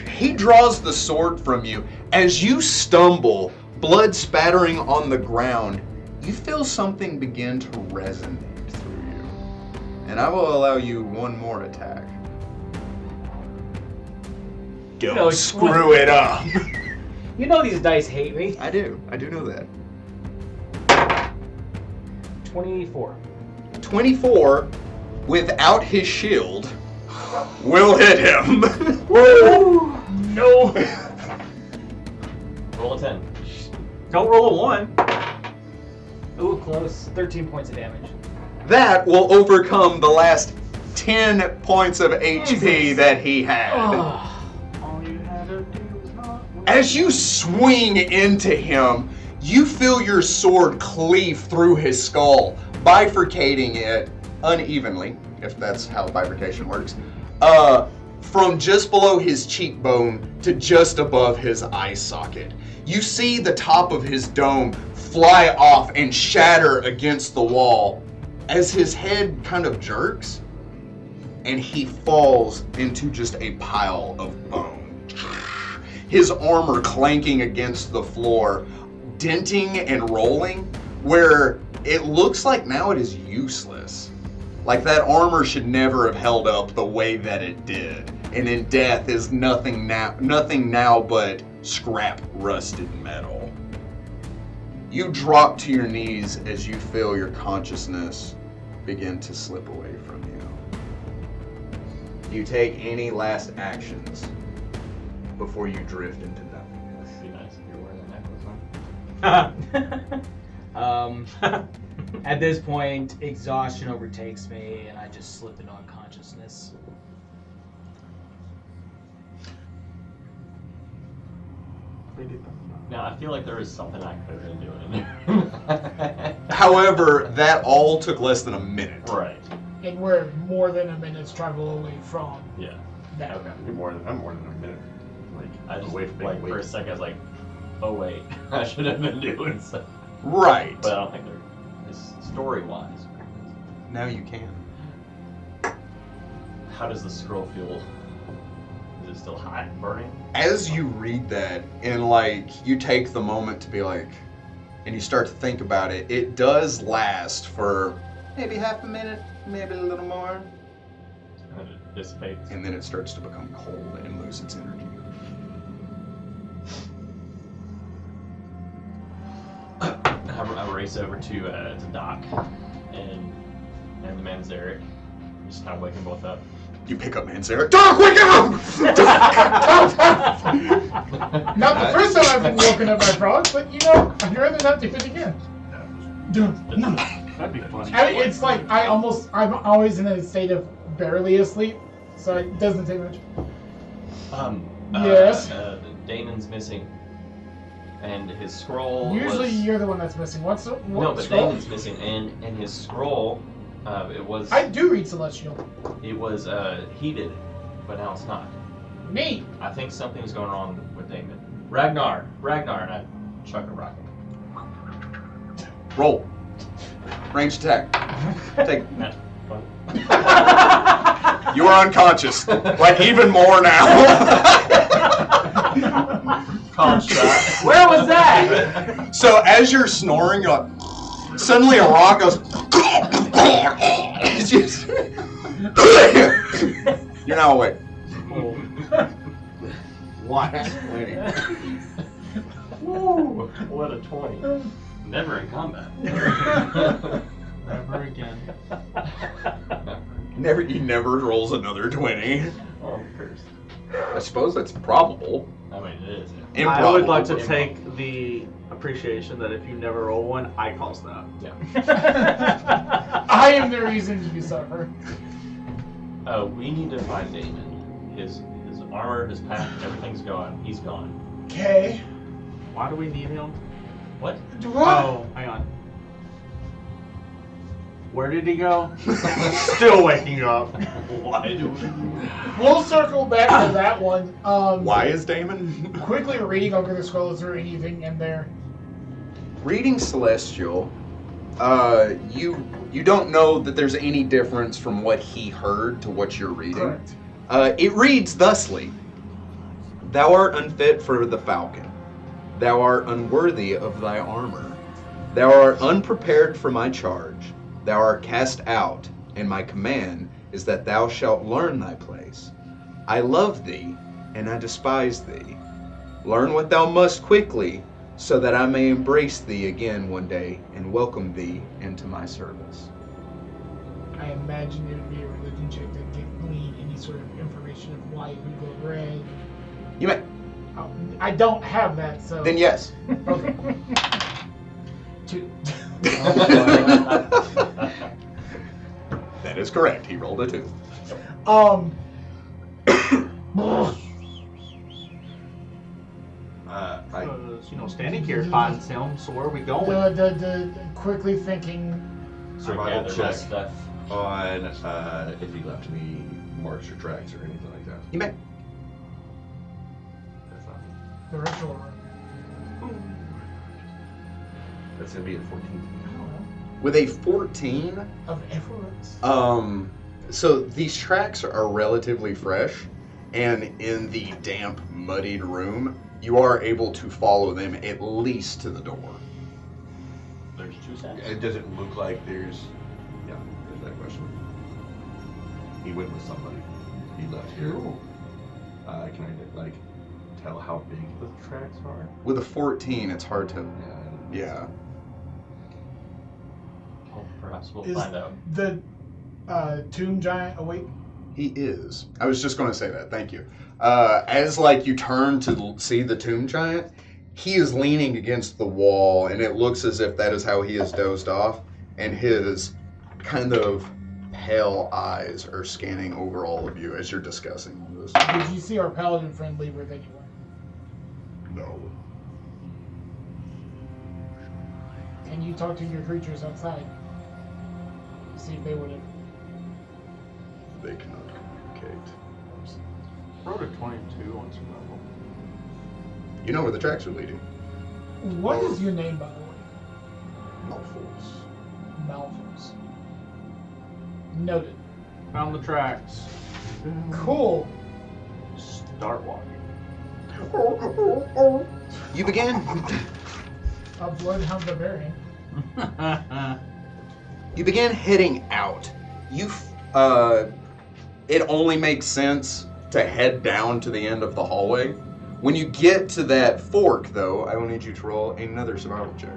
He draws the sword from you. As you stumble, blood spattering on the ground, you feel something begin to resonate through you. And I will allow you one more attack. Don't No, screw it up. You know these dice hate me. I do know that. 24. 24 without his shield will hit him. No. Roll a 10. Don't roll a 1. Ooh, close. 13 points of damage. That will overcome the last 10 points of HP that he had. Oh. All you had to do was not win. As you swing into him, you feel your sword cleave through his skull, bifurcating it unevenly, if that's how bifurcation works, from just below his cheekbone to just above his eye socket. You see the top of his dome fly off and shatter against the wall as his head kind of jerks and he falls into just a pile of bone. His armor clanking against the floor, denting and rolling, where it looks like now it is useless. Like that armor should never have held up the way that it did. And in death is nothing now but scrap rusted metal. You drop to your knees as you feel your consciousness begin to slip away from you. Do you take any last actions before you drift into nothingness? It'd be nice if you're wearing a necklace, huh? At this point, exhaustion overtakes me, and I just slip into unconsciousness. Now, I feel like there is something I could have been doing. However, that all took less than a minute. Right. And we're more than a minute's travel away from Yeah. that. Okay. I'm more than a minute. Like, I just, away from like, being for a awake. second, I was like, oh wait, I should have been doing something. Right. But I don't think they're, story-wise. Now you can. How does the scroll feel? Is it still hot and burning? As you read that, and like, you take the moment to be like, and you start to think about it, it does last for maybe half a minute, maybe a little more, And then it dissipates. and then it starts to become cold and lose its energy. race over to Doc and the Manzarek. Just kind of wake them both up. You pick up Manzarek. Doc, wake up! Not the first time I've been woken up by frogs, but you know, I'd rather not do it again. No. That'd be funny. It's like I'm always in a state of barely asleep, so it doesn't take much. Yes. Damon's missing, and his scroll. Usually was... you're the one that's missing. What No, but scroll? Damon's missing, and his scroll. It was. I do read Celestial. It was heated, but now it's not. Me. I think something's going on with Damon. Ragnar, and I chuck a rocket. Roll. Range attack. Take. That's fun. You are unconscious. Like, even more now. Call shot. Where was that? So, as you're snoring, you're like, suddenly a rock goes. It's just. You're now awake. What? Woo! What a 20. Never in combat. Never again. He never rolls another 20. Oh, cursed. I suppose that's probable. I mean, it is. Improbable. I would like to take the appreciation that if you never roll one, I cause that. Yeah. I am the reason you suffer. We need to find Damon. His armor, his pack, everything's gone. He's gone. Okay. Why do we need him? What? Oh, hang on. Where did he go? Still waking up. Why do we? We'll circle back to that one. Why is Damon? Quickly reading over the scroll, is there anything in there? Reading Celestial, you don't know that there's any difference from what he heard to what you're reading. Correct. It reads thusly: Thou art unfit for the falcon. Thou art unworthy of thy armor. Thou art unprepared for my charge. Thou art cast out, and my command is that thou shalt learn thy place. I love thee, and I despise thee. Learn what thou must quickly, so that I may embrace thee again one day and welcome thee into my service. I imagine it would be a religion check to glean any sort of information of why it would go red. You may. I don't have that, so. Then yes. Okay. 2. That is correct. He rolled a 2. Standing here finds him, so where are we going? The quickly thinking. Survival gather my check stuff. on if he left any marks or tracks or anything like that. You may. That's not. The ritual room. That's gonna be a 14. With a 14, Of efforts. so these tracks are relatively fresh, and in the damp, muddied room, you are able to follow them at least to the door. There's 2 sets. It doesn't look like there's that question. He went with somebody. He left here. Can I tell how big the tracks are? With a 14, it's hard to. Yeah. Yeah. Well, perhaps we'll Is find out. the tomb giant awake? He is. I was just going to say that. Thank you. As you turn to see the tomb giant, he is leaning against the wall, and it looks as if that is how he has dozed off, and his kind of pale eyes are scanning over all of you as you're discussing all this. Did you see our paladin friend leave with anyone? No. Can you talk to your creatures outside? See if they would have. They cannot communicate. Rolled a 22 on survival. You know where the tracks are leading. What is your name, by the way? Malfos. Malphus. Noted. Found the tracks. Cool. Start walking. You begin. A bloodhound barbarian. You begin heading out. It only makes sense to head down to the end of the hallway. When you get to that fork, though, I will need you to roll another survival check.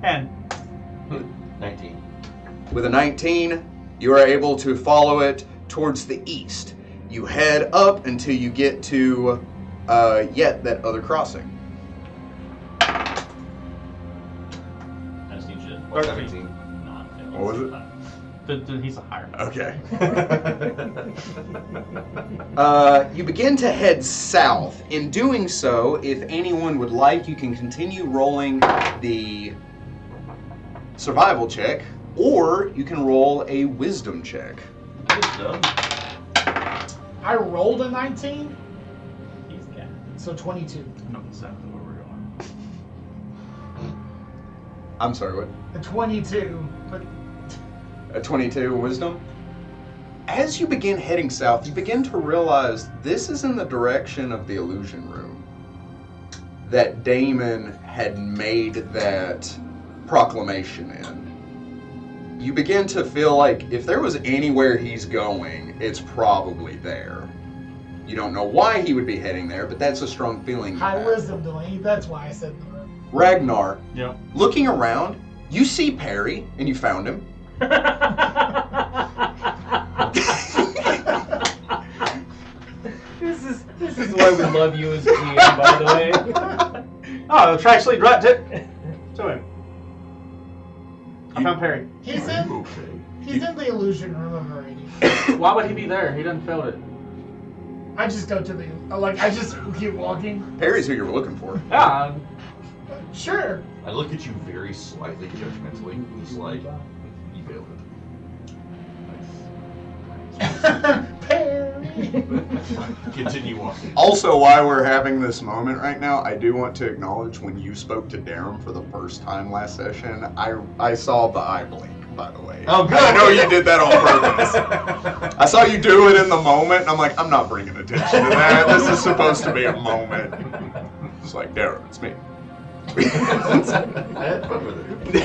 10. 19. With a 19, you are able to follow it towards the east. You head up until you get to yet that other crossing. I just need you to... 17. What was it? He's a higher. Okay. You begin to head south. In doing so, if anyone would like, you can continue rolling the survival check, or you can roll a wisdom check. Wisdom. I rolled a 19, He's got it. so 22. I know exactly where we're going. I'm sorry, what? A 22, but A 22 wisdom? As you begin heading south, you begin to realize this is in the direction of the illusion room that Damon had made that proclamation in. You begin to feel like if there was anywhere he's going, it's probably there. You don't know why he would be heading there, but that's a strong feeling. you high have. wisdom, Delaney. That's why I said the room. Ragnar, Yeah. looking around, you see Perry, and you found him. This is why we love you as GM, by the way. Oh, the trash lead right to him. I found Perry. He's Are in. you okay? He's in the illusion room already. Why would he be there? He doesn't feel it. I just go to the I just keep walking. Perry's who you were looking for. Yeah. Sure. I look at you very slightly judgmentally. He's like, you failed it. Perry. Continue walking. Also, while we're having this moment right now, I do want to acknowledge when you spoke to Darren for the first time last session, I saw the eye blink, by the way. Oh, good. I know you did that on purpose. I saw you do it in the moment, and I'm like, I'm not bringing attention to that. This is supposed to be a moment. It's like, Darren, it's me. I had fun with it.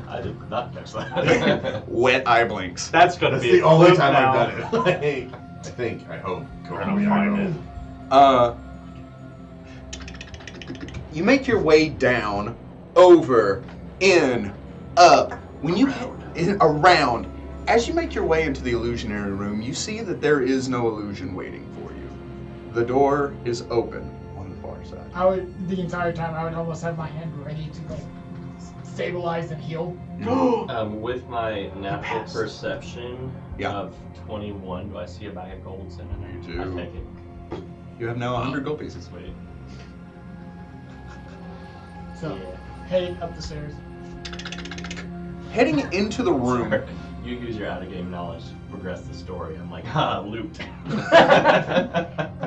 I did not catch that. Wet eye blinks. That's gonna That's be the only flip time now. I've done it. I think, I hope. We're gonna find it. You make your way down, over, in, up. When you around, as you make your way into the illusionary room, you see that there is no illusion waiting for you. The door is open on the far side. The entire time I would almost have my hand ready to stabilize and heal. With my natural Pass. perception Yeah. of 21, do I see a bag of golds in it? You do. I take it. You have now 100 gold pieces. Sweet. So Yeah. heading up the stairs. Heading into the room. You use your out-of-game knowledge to progress the story. I'm like, loot.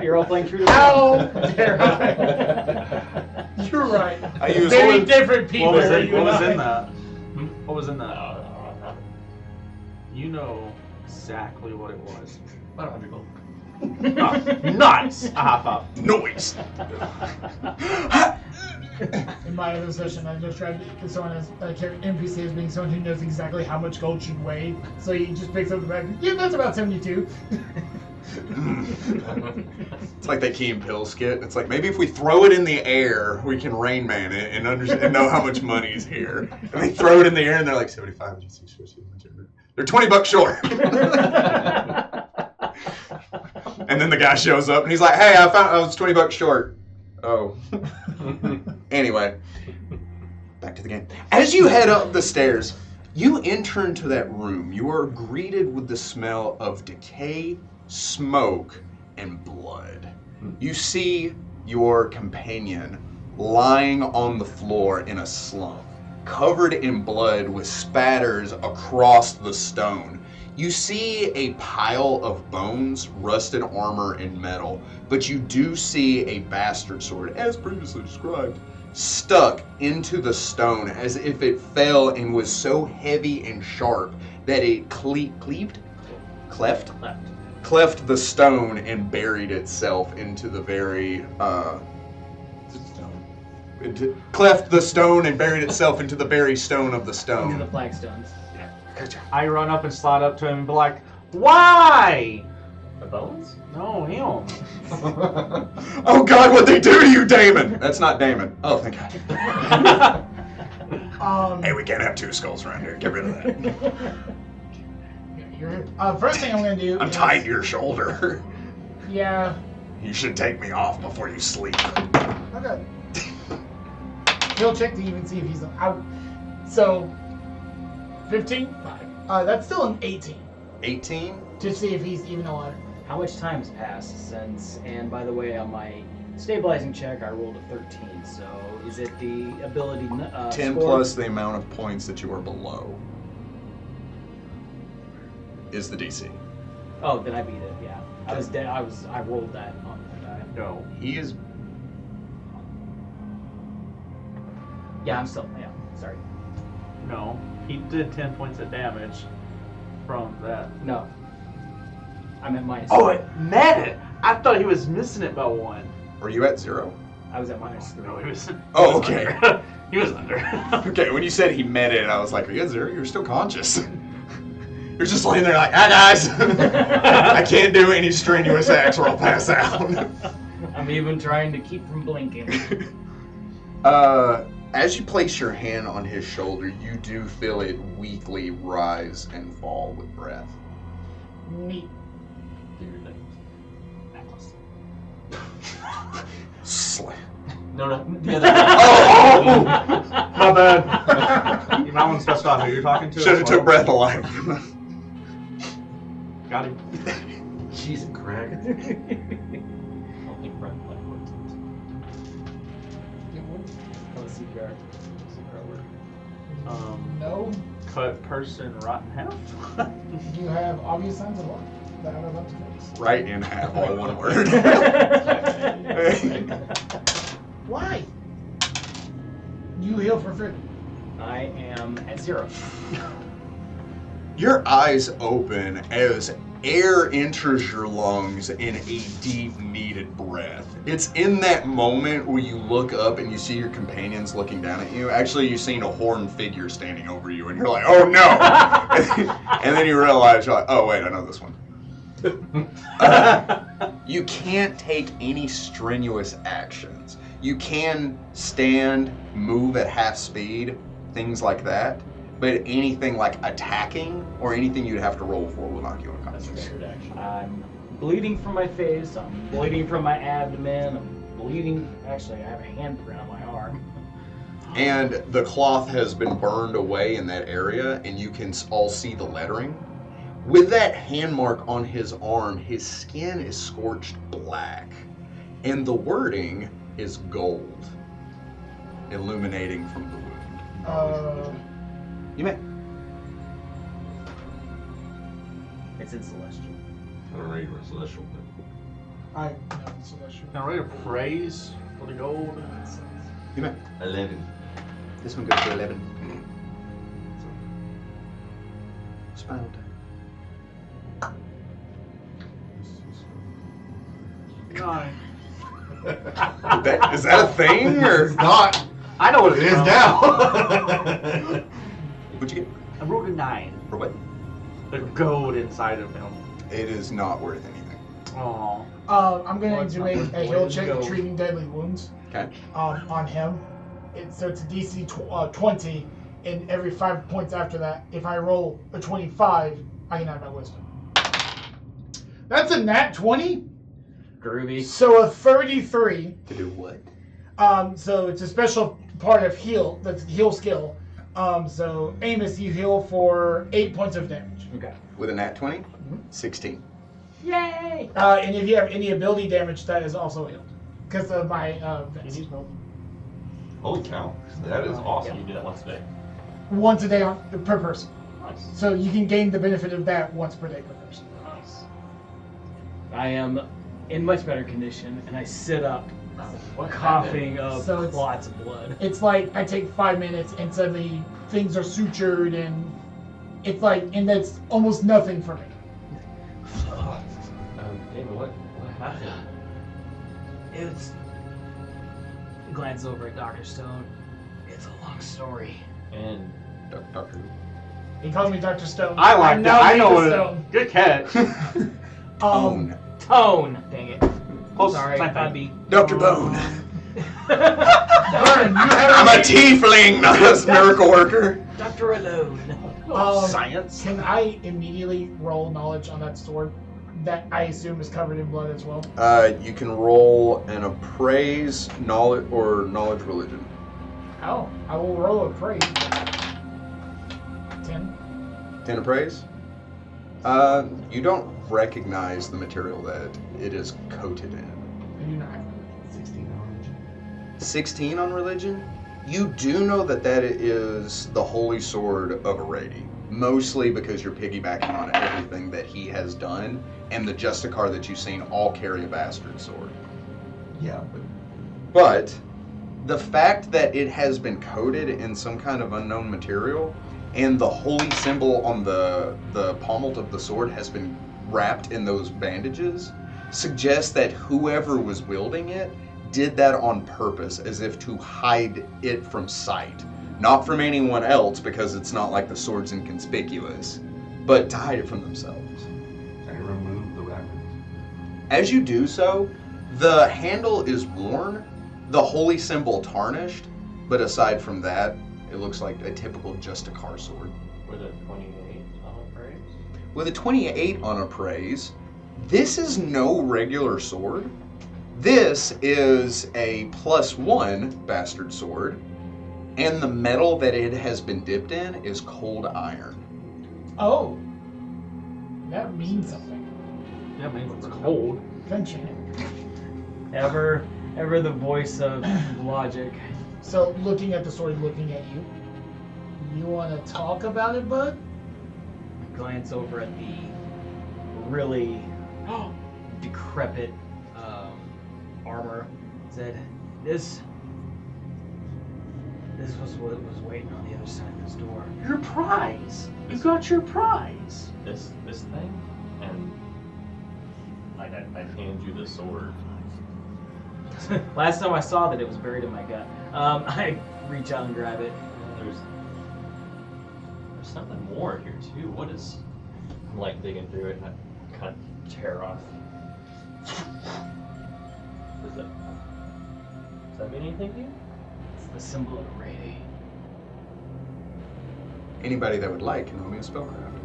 You're all playing True to How dare I? You're right. I use Very one- different people. What was in, you what was and in I. that? What was in that? You know exactly what it was. About 100 gold. Nice! A high five. Noise. In my other session, I described someone as NPC as being someone who knows exactly how much gold should weigh. So he just picks up the bag. Yeah, that's about 72. It's like that Key and Peele skit. It's like maybe if we throw it in the air, we can Rain Man it and understand and know how much money's here. And they throw it in the air and they're like 75. They're $20 short. And then the guy shows up and he's like, "Hey, I was $20 short." Oh. Anyway, back to the game. As you head up the stairs, you enter into that room. You are greeted with the smell of decay, smoke, and blood. You see your companion lying on the floor in a slump, covered in blood with spatters across the stone. You see a pile of bones, rusted armor, and metal, but you do see a bastard sword, as previously described, stuck into the stone as if it fell and was so heavy and sharp that it cleft the stone and buried itself into the very cleft the stone and buried itself into the very stone of the Into stone. the flagstones. I run up and slide up to him and be like, why? The bones? No, him. Oh God, what'd they do to you, Damon? That's not Damon. Oh, thank God. Hey, we can't have two skulls around here. Get rid of that. First thing I'm gonna do. I'm tied to your shoulder. Yeah. You should take me off before you sleep. Okay. He'll check to even see if he's out. So, 15. That's still an 18. 18? To see if he's even alive. How much time has passed since? And by the way, on my stabilizing check, I rolled a 13. So is it the ability? 10 score? plus the amount of points that you are below is the DC. Oh, then I beat it. Yeah, I was dead. I rolled that on the die. No. He is. Yeah, I'm still. Yeah, sorry. No, he did 10 points of damage from that. No, I'm at minus. Oh, it met it. I thought he was missing it by 1. Are you at 0? I was at minus 3. No, he was. Oh, he was okay. Under. He was under. Okay, when you said he met it, I was like, are you at 0? You're still conscious. You're just laying there like, guys, I can't do any strenuous acts or I'll pass out. I'm even trying to keep from blinking. As you place your hand on his shoulder, you do feel it weakly rise and fall with breath. Neat. Slam. No, the other Oh! My bad. You might want to specify who you're talking to. Should have took breath alive. Got him. Jesus Christ. I don't think Brent like worked. Oh, CPR. No. Cut person rotten half. You have obvious signs of life that I'm about to face. Right in half, all one word. Why? You heal for free. I am at 0. Your eyes open as air enters your lungs in a deep, needed breath. It's in that moment where you look up and you see your companions looking down at you. Actually, you've seen a horned figure standing over you, and you're like, oh no! And then you realize, you're like, oh wait, I know this one. You can't take any strenuous actions. You can stand, move at half speed, things like that. But anything like attacking or anything you'd have to roll for will knock you unconscious. I'm bleeding from my face. I'm bleeding from my abdomen. I'm bleeding. Actually, I have a handprint on my arm. And the cloth has been burned away in that area, and you can all see the lettering. With that hand mark on his arm, his skin is scorched black, and the wording is gold, illuminating from the wound. You may. It's in Celestial. I don't read my celestial. I know, so that's true. Now, ready to praise for the gold. You may. 11. This one goes to 11. Spinal tap. 9. Is that a thing, or? It's not. I know what It is now. What'd you get? I rolled a 9. For what? The gold inside of him. It is not worth anything. Oh. I'm going Well, it's to not make worth a more heal than check gold. treating deadly wounds Okay. on him. So it's a DC 20, and every 5 points after that, if I roll a 25, I can add my wisdom. That's a nat 20, Groovy. so a 33. To do what? So it's a special part of heal, that's the heal skill. So Amos, you heal for 8 points of damage. Okay. With a nat 20? 16. Yay! And if you have any ability damage, that is also healed. Because of my vest. Holy cow. That is awesome. You do that once a day. Once a day per person. Nice. So you can gain the benefit of that once per day per person. Nice. I am in much better condition, and I sit up, What coughing up So it's- lots of blood. It's like I take 5 minutes and suddenly things are sutured and it's like, and that's almost nothing for me. Damon, what happened? It's. Glance over at Dr. Stone. It's a long story. And Doctor. He calls me Dr. Stone. I like I'm that. now I know Dr. what Stone. Good catch. Um, Tone! Dang it. Close. Sorry, same thing. Bobby. Dr. Bone. Vern, you have I'm a tiefling, not a miracle worker. Dr. Alone. Science. Can I immediately roll knowledge on that sword that I assume is covered in blood as well? You can roll an appraise, knowledge, or knowledge religion. Oh, I will roll a praise. 10. 10 appraise? You don't recognize the material that it is coated in. I do not. 16 orange. 16 on religion? You do know that that is the holy sword of Arady. Mostly because you're piggybacking on everything that he has done, and the Justicar that you've seen all carry a bastard sword. Yeah, but But the fact that it has been coated in some kind of unknown material, and the holy symbol on the pommel of the sword has been wrapped in those bandages, suggests that whoever was wielding it did that on purpose, as if to hide it from sight. Not from anyone else, because it's not like the sword's inconspicuous, but to hide it from themselves. I removed the wrappings. As you do so, the handle is worn, the holy symbol tarnished, but aside from that, it looks like a typical Justicar sword. With a 28 on appraise? With a 28 on appraise, this is no regular sword. This is a +1 bastard sword, and the metal that it has been dipped in is cold iron. Oh. That means something. Yeah, man, it's cold. Don't Ever the voice of logic. So, looking at the sword, looking at you. You want to talk about it, bud? Glance over at the really decrepit armor. Said, "This was what was waiting on the other side of this door." Your prize. You got your prize. This thing? And I'd hand you the sword. Last time I saw that, it was buried in my gut. I reach out and grab it. There's something more here too. What is? I'm like digging through it and I kind of tear off. Does that mean anything to you? It's the symbol of Ray. Anybody that would like can roll me a spellcraft.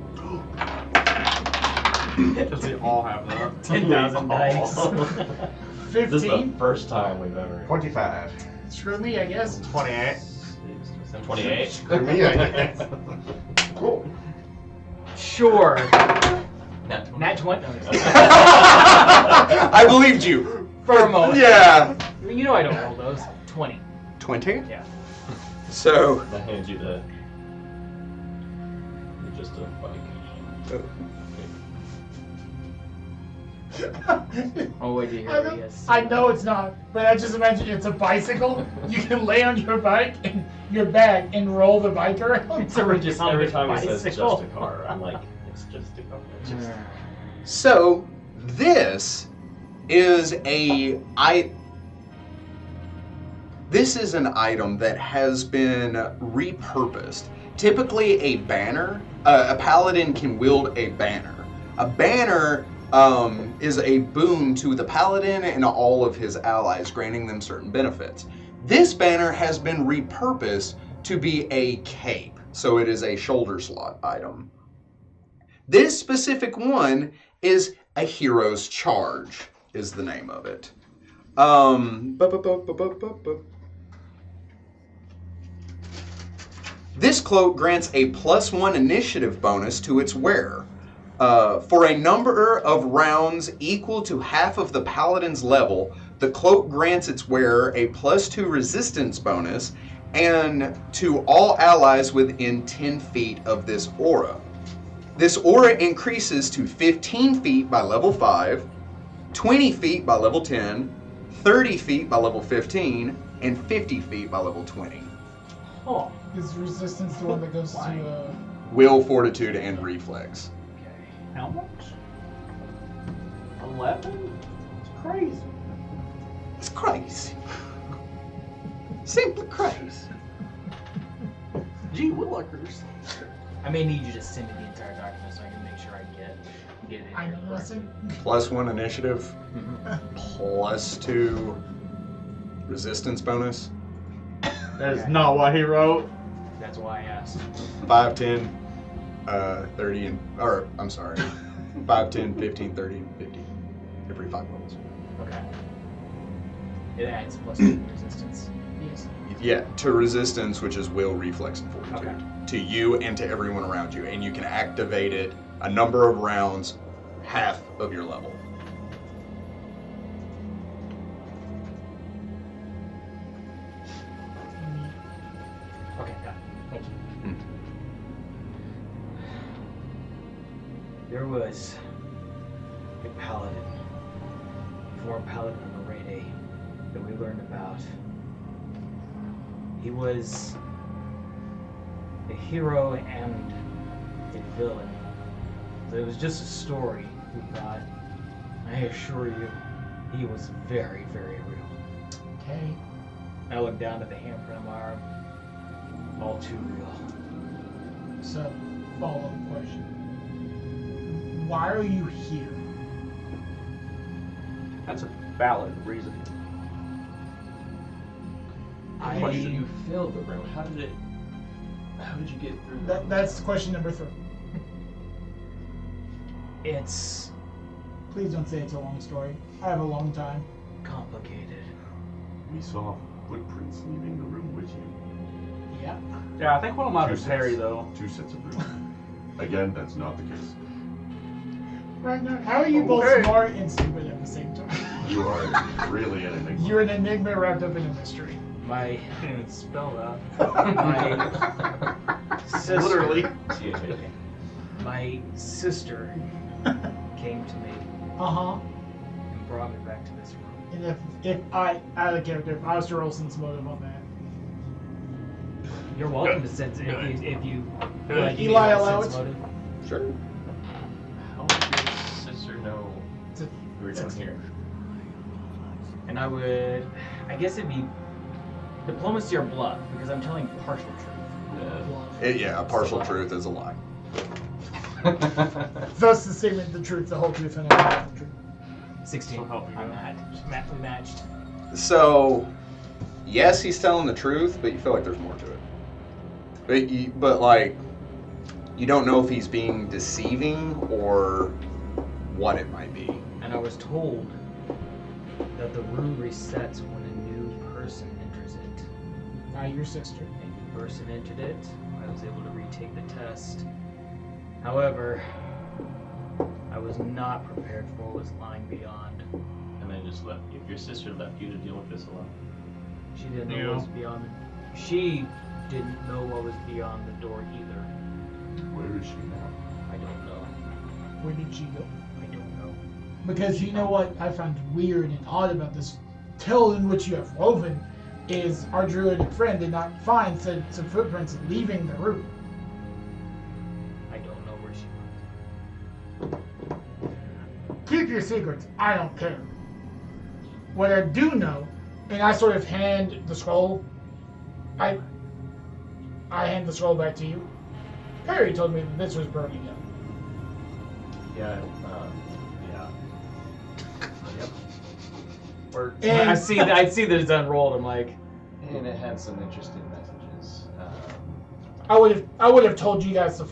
Does they all have that? 10,000 dice. 15. This is the first time we've ever. 25. Screw me, I guess. 28. 28. For me, I guess. Cool. Sure. Nat 20. Nat 20. I believed you. For a moment. Yeah. You know I don't roll those. 20. 20? Yeah. So, I hand you the. Just a bike. Oh, wait, do you I hear know, me? Yes. I know it's not, but I just imagine it's a bicycle. You can lay on your bike and your bag and roll the bike around. So we're just Every time he says just bicycle. a car, I'm like, it's just a car. It's just... so this is this is an item that has been repurposed. Typically a banner, a paladin can wield a banner. A banner is a boon to the paladin and all of his allies, granting them certain benefits. This banner has been repurposed to be a cape, so it is a shoulder slot item. This specific one is a hero's charge, is the name of it. This cloak grants a +1 initiative bonus to its wearer. For a number of rounds equal to half of the paladin's level, the cloak grants its wearer a +2 resistance bonus, and to all allies within 10 feet of this aura. This aura increases to 15 feet by level 5, 20 feet by level 10, 30 feet by level 15, and 50 feet by level 20. Oh. Is resistance the one that goes to Will, fortitude, and reflex. How much? 11? It's crazy. It's crazy. Simply crazy. Gee willikers. I may need you to send me the entire document so I can make sure I get it in I here know, correctly. listen. +1 initiative, +2 resistance bonus. That is not what he wrote. That's why I asked. 5, 10, 30, and or I'm sorry, 5, 10, 15, 30, and 50 every 5 levels. Okay. It adds plus 2 resistance. Yes. Yeah, to resistance, which is will, reflex, and fortitude, Okay. to you and to everyone around you, and you can activate it a number of rounds, half of your level. Okay, got it. Thank you. There was a paladin, former paladin of Arade, that we learned about. He was a hero and a villain. So it was just a story, we thought. I assure you, he was very, very real. Okay. I looked down at the handprint on my arm. All too real. So, follow-up question. Why are you here? That's a valid reason. How did you fill the room? How did you get through that? That's question number 3. It's Please don't say it's a long story. I have a long time. complicated. We saw footprints leaving the room with you. Yeah. Yeah, I think one of them Two is Harry, sets. though. 2 sets of rooms. Again, that's not the case. Ragnar, how are you both Okay. smart and stupid at the same time? You are really an enigma. You're an enigma wrapped up in a mystery. My Spell that. my sister, Literally. my sister came to me Uh-huh. and brought me back to this room. And if I, out of character, if I was to roll sense motive on that. You're welcome to sense it if you feel like you Eli, need a allow sense it? motive. Sure. How did your sister know It's a- we were down here? And I guess it'd be diplomacy or bluff because I'm telling partial truth. Yeah, a partial truth is a lie. Thus the statement, the truth, the whole truth, and half the truth. 16. So help me I'm God. we matched. So, yes, he's telling the truth, but you feel like there's more to it. But like, you don't know if he's being deceiving or what it might be. And I was told that the room resets when a new person enters it. Not your sister. A new person entered it. I was able to retake the test. However, I was not prepared for what was lying beyond. And then just left you. Your sister left you to deal with this alone. She didn't know what was beyond. She didn't know what was beyond the door either. Where is she now? I don't know. Where did she go? I don't know. Because you know what I found weird and odd about this tale in which you have woven is our druidic friend did not find some footprints leaving the room. I don't know where she went. Keep your secrets. I don't care. What I do know, and I sort of hand the scroll. I hand the scroll back to you. Perry told me that this was burning up. Yeah. Yeah. Yep. Or And- I see that it's unrolled. I'm like, And it had some interesting messages. I would have told you guys the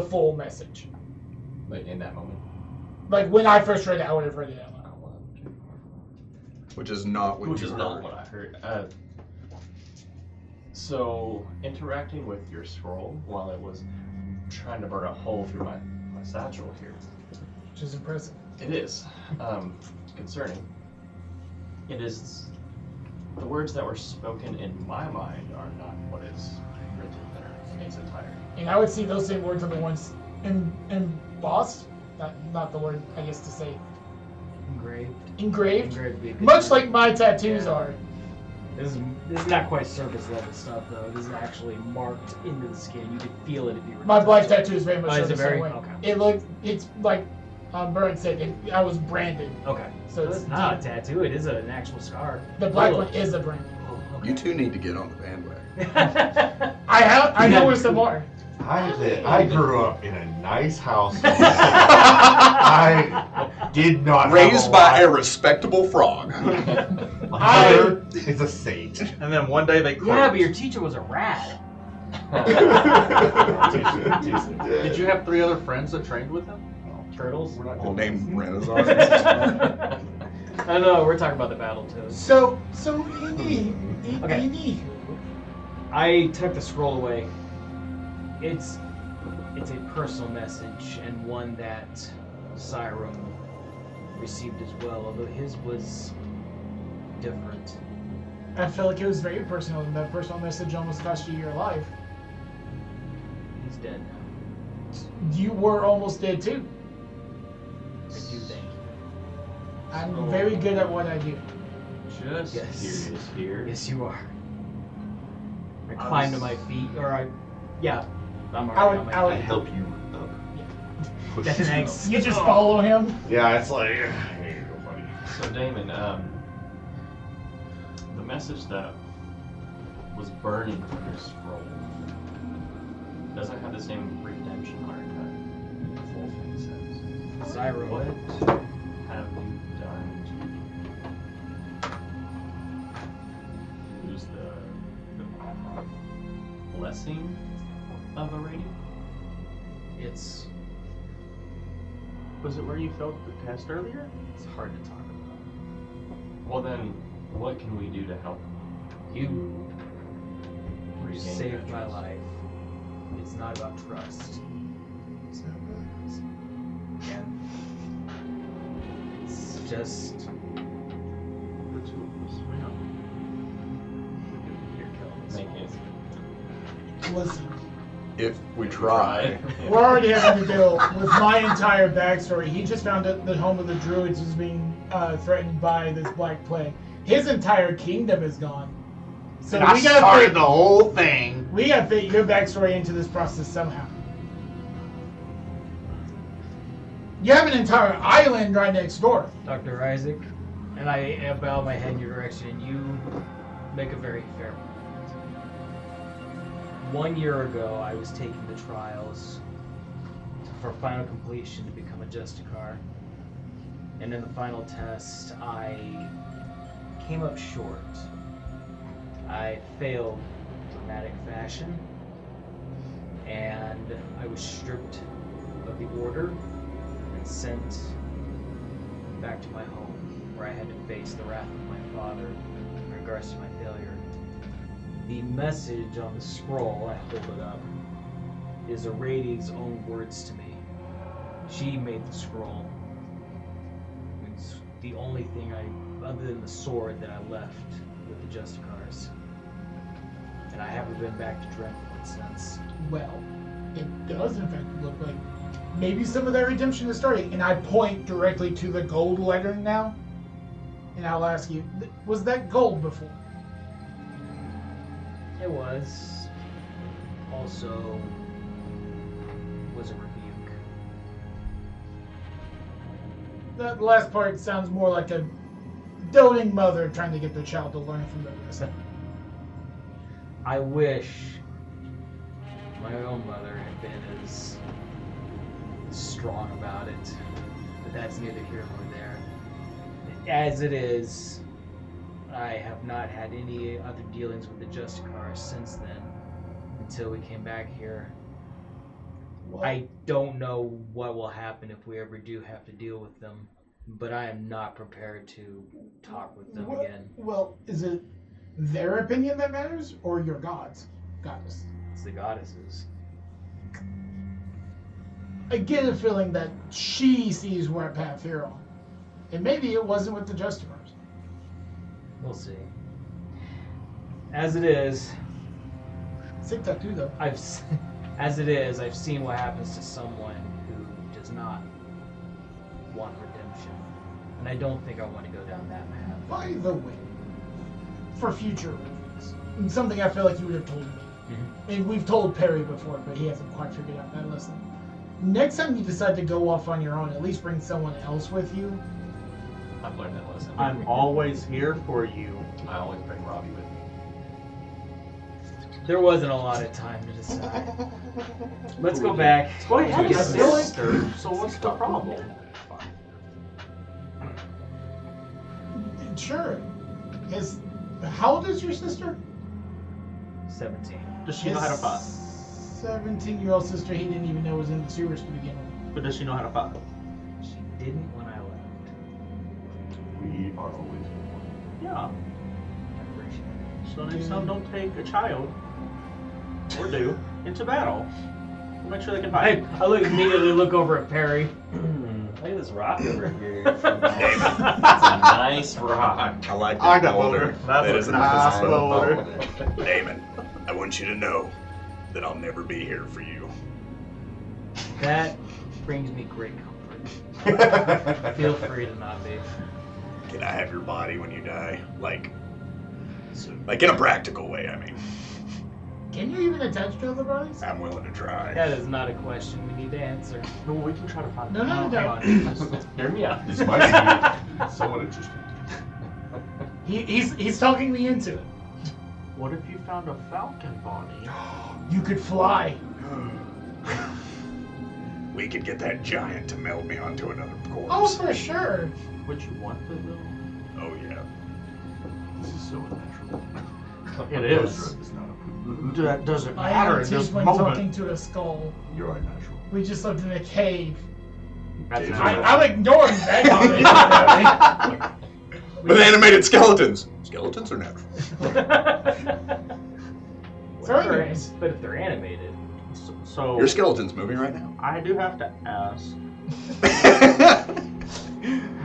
full message. Like in that moment. Like when I first read it, I would have read it out loud. Which is not what Which you is heard. not what I heard. So interacting with your scroll while it was trying to burn a hole through my satchel here. Which is impressive. It is concerning. It is the words that were spoken in my mind are not what is written there in its entirety. And I would see those same words on the ones embossed. Not the word I guess to say engraved. engraved. Engraved would be a good Much word. like my tattoos Yeah. are. This is not quite surface level stuff though. This is actually marked into the skin. You could feel it if you were. My to black touch it. tattoo is very much Oh, so is the it same very- way. okay. It's like Burn said, I was branded. Okay. So So it's not a tattoo. It is an actual scar. The black Oh, one is a brand. oh, You two need to get on the bandwagon. okay. I know where some are. I grew up in a nice house. I did not Raised by a respectable frog. My mother is a saint. And then one day they quit. Yeah, but your teacher was a rat. Did you have 3 other friends that trained with him? Turtles? All named Renaissance. I know, we're talking about the Battletoads. So Okay. I took the scroll away. It's a personal message, and one that Siren received as well, although his was different. I feel like it was very personal, and that personal message almost cost you your life. He's dead. You were almost dead too. I do think. I'm very good at what I do. Just Yes. curious here. Yes, you are. I climbed to my feet, or I'm I already would- on I my would- I feet. help you up. Push That's you an up. X. You just follow him. Yeah, it's like, here you go, buddy. So Damon, the message that was burning from your scroll doesn't have the same redemption arc that the full thing says. Siren. What have you done to lose the blessing of a rating? Was it where you failed the test earlier? It's hard to talk about. Well then, what can we do to help You regain saved my trust? life. It's not about trust. And it's just The two of us, yeah. you're killing us. Make it. Listen, If we try. we're already having to deal with my entire backstory. He just found out the home of the druids is being threatened by this black plague. His entire kingdom is gone. So And I we gotta started fit, the whole thing. we gotta fit your backstory into this process somehow. You have an entire island right next door. Dr. Isaac, and I bow my head in your direction, and you make a very fair point. 1 year ago, I was taking the trials for final completion to become a Justicar. And in the final test, I came up short. I failed in dramatic fashion, and I was stripped of the order and sent back to my home, where I had to face the wrath of my father in regards to my failure. The message on the scroll, I hold it up, is Aradi's own words to me. She made the scroll. It's the only thing other than the sword, that I left with the Justicars. And I haven't been back to Dreadpoint since. Well, it does in fact look like maybe some of that redemption is starting. And I point directly to the gold lettering now. And I'll ask you, was that gold before? It was. Also was a rebuke. The last part sounds more like a doting mother trying to get the child to learn from the lesson. I wish my own mother had been as strong about it, but that's neither here nor there. As it is, I have not had any other dealings with the Justicars since then, until we came back here. Well, I don't know what will happen if we ever do have to deal with them, but I am not prepared to talk with them again. Well, is it their opinion that matters, or your goddess? It's the goddesses. I get a feeling that she sees what path you're on. And maybe it wasn't with the Justicars. We'll see. As it is, Sick tattoo, though. I've seen what happens to someone who does not want redemption, and I don't think I want to go down that path. By the way, for future reference, and something I feel like you would have told me. And we've told Perry before, but he hasn't quite figured out that lesson. Next time you decide to go off on your own, at least bring someone else with you. I've learned that lesson. I'm always here for you. I always bring Robbie with me. There wasn't a lot of time to decide. Let's go back. Well, he had to a his sister, so what's the problem? Sure. How old is your sister? 17. Does she know how to fight? 17-year-old sister he didn't even know was in the sewers to begin with. But does she know how to fight? She didn't when I left. We are always one. Yeah. I appreciate it. So next time, don't take a child, or do, into battle. We'll make sure they can fight. I immediately look over at Perry. Look at this rock over here. It's a nice rock. I like that I got boulder. boulder. That That's is a a nice nice boulder. Damon, I want you to know that I'll never be here for you. That brings me great comfort. Feel free to not be. Can I have your body when you die? Like in a practical way, I mean. Can you even attach to other bodies? I'm willing to try. That is not a question we need to answer. No, we can try to find No, hang no. on. Hear me out. This might be somewhat interesting. He's talking me into it. What if you found a falcon body? You could fly. We could get that giant to meld me onto another corpse. Oh, for sure. Would you want to though? Oh, yeah. This is so unnatural. It Those is. drug is not approved. That doesn't I matter am in this when talking moment. to a skull. You're unnatural. We just lived in a cave. That's Yeah. not- I'm ignoring that comment. With animated skeletons. Skeletons are natural. So anyways. But if they're animated, So Your skeleton's moving right now. I do have to ask,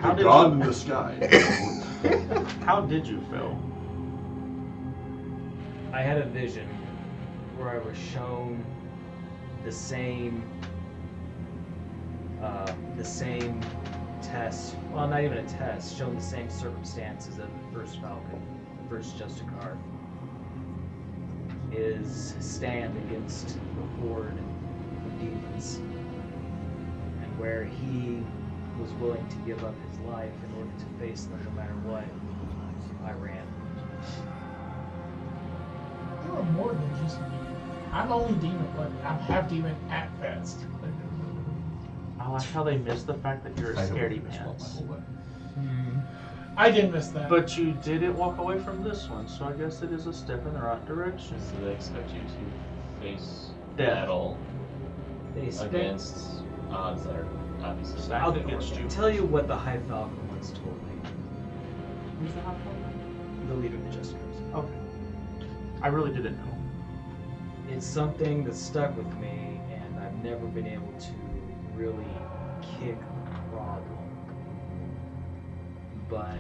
how The did god in you, the sky. how did you feel? I had a vision where I was shown the same test. Well, not even a test. Shown the same circumstances of the first Falcon, the first Justicar. His stand against the horde of demons, and where he was willing to give up his life in order to face them no matter what. I ran. You are more than just me. I'm only demon blooded. I'm half demon at best. I like how they missed the fact that you're a I don't scaredy swap my pants. whole life. I did miss that. But you didn't walk away from this one, so I guess it is a step in the right direction. So they expect you to face Death. battle They expect. against odds that are obviously Stacked not against gonna you. work Tell you what the High Falcon once told me. Who's the hot dog? The leader of the Justicars. Okay. I really didn't know. It's something that stuck with me, and I've never been able to really kick the problem. But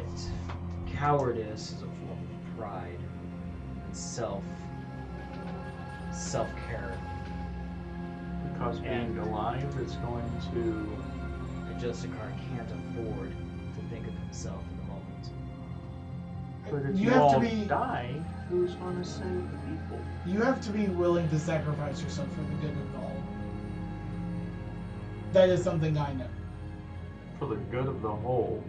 cowardice is a form of pride and self-care. Because being And- alive is going to. A Justicar can't afford to think of himself in the moment. But if You you have to all be- die, who's going to save the people? You have to be willing to sacrifice yourself for the good of the whole. That is something I know. For the good of the whole.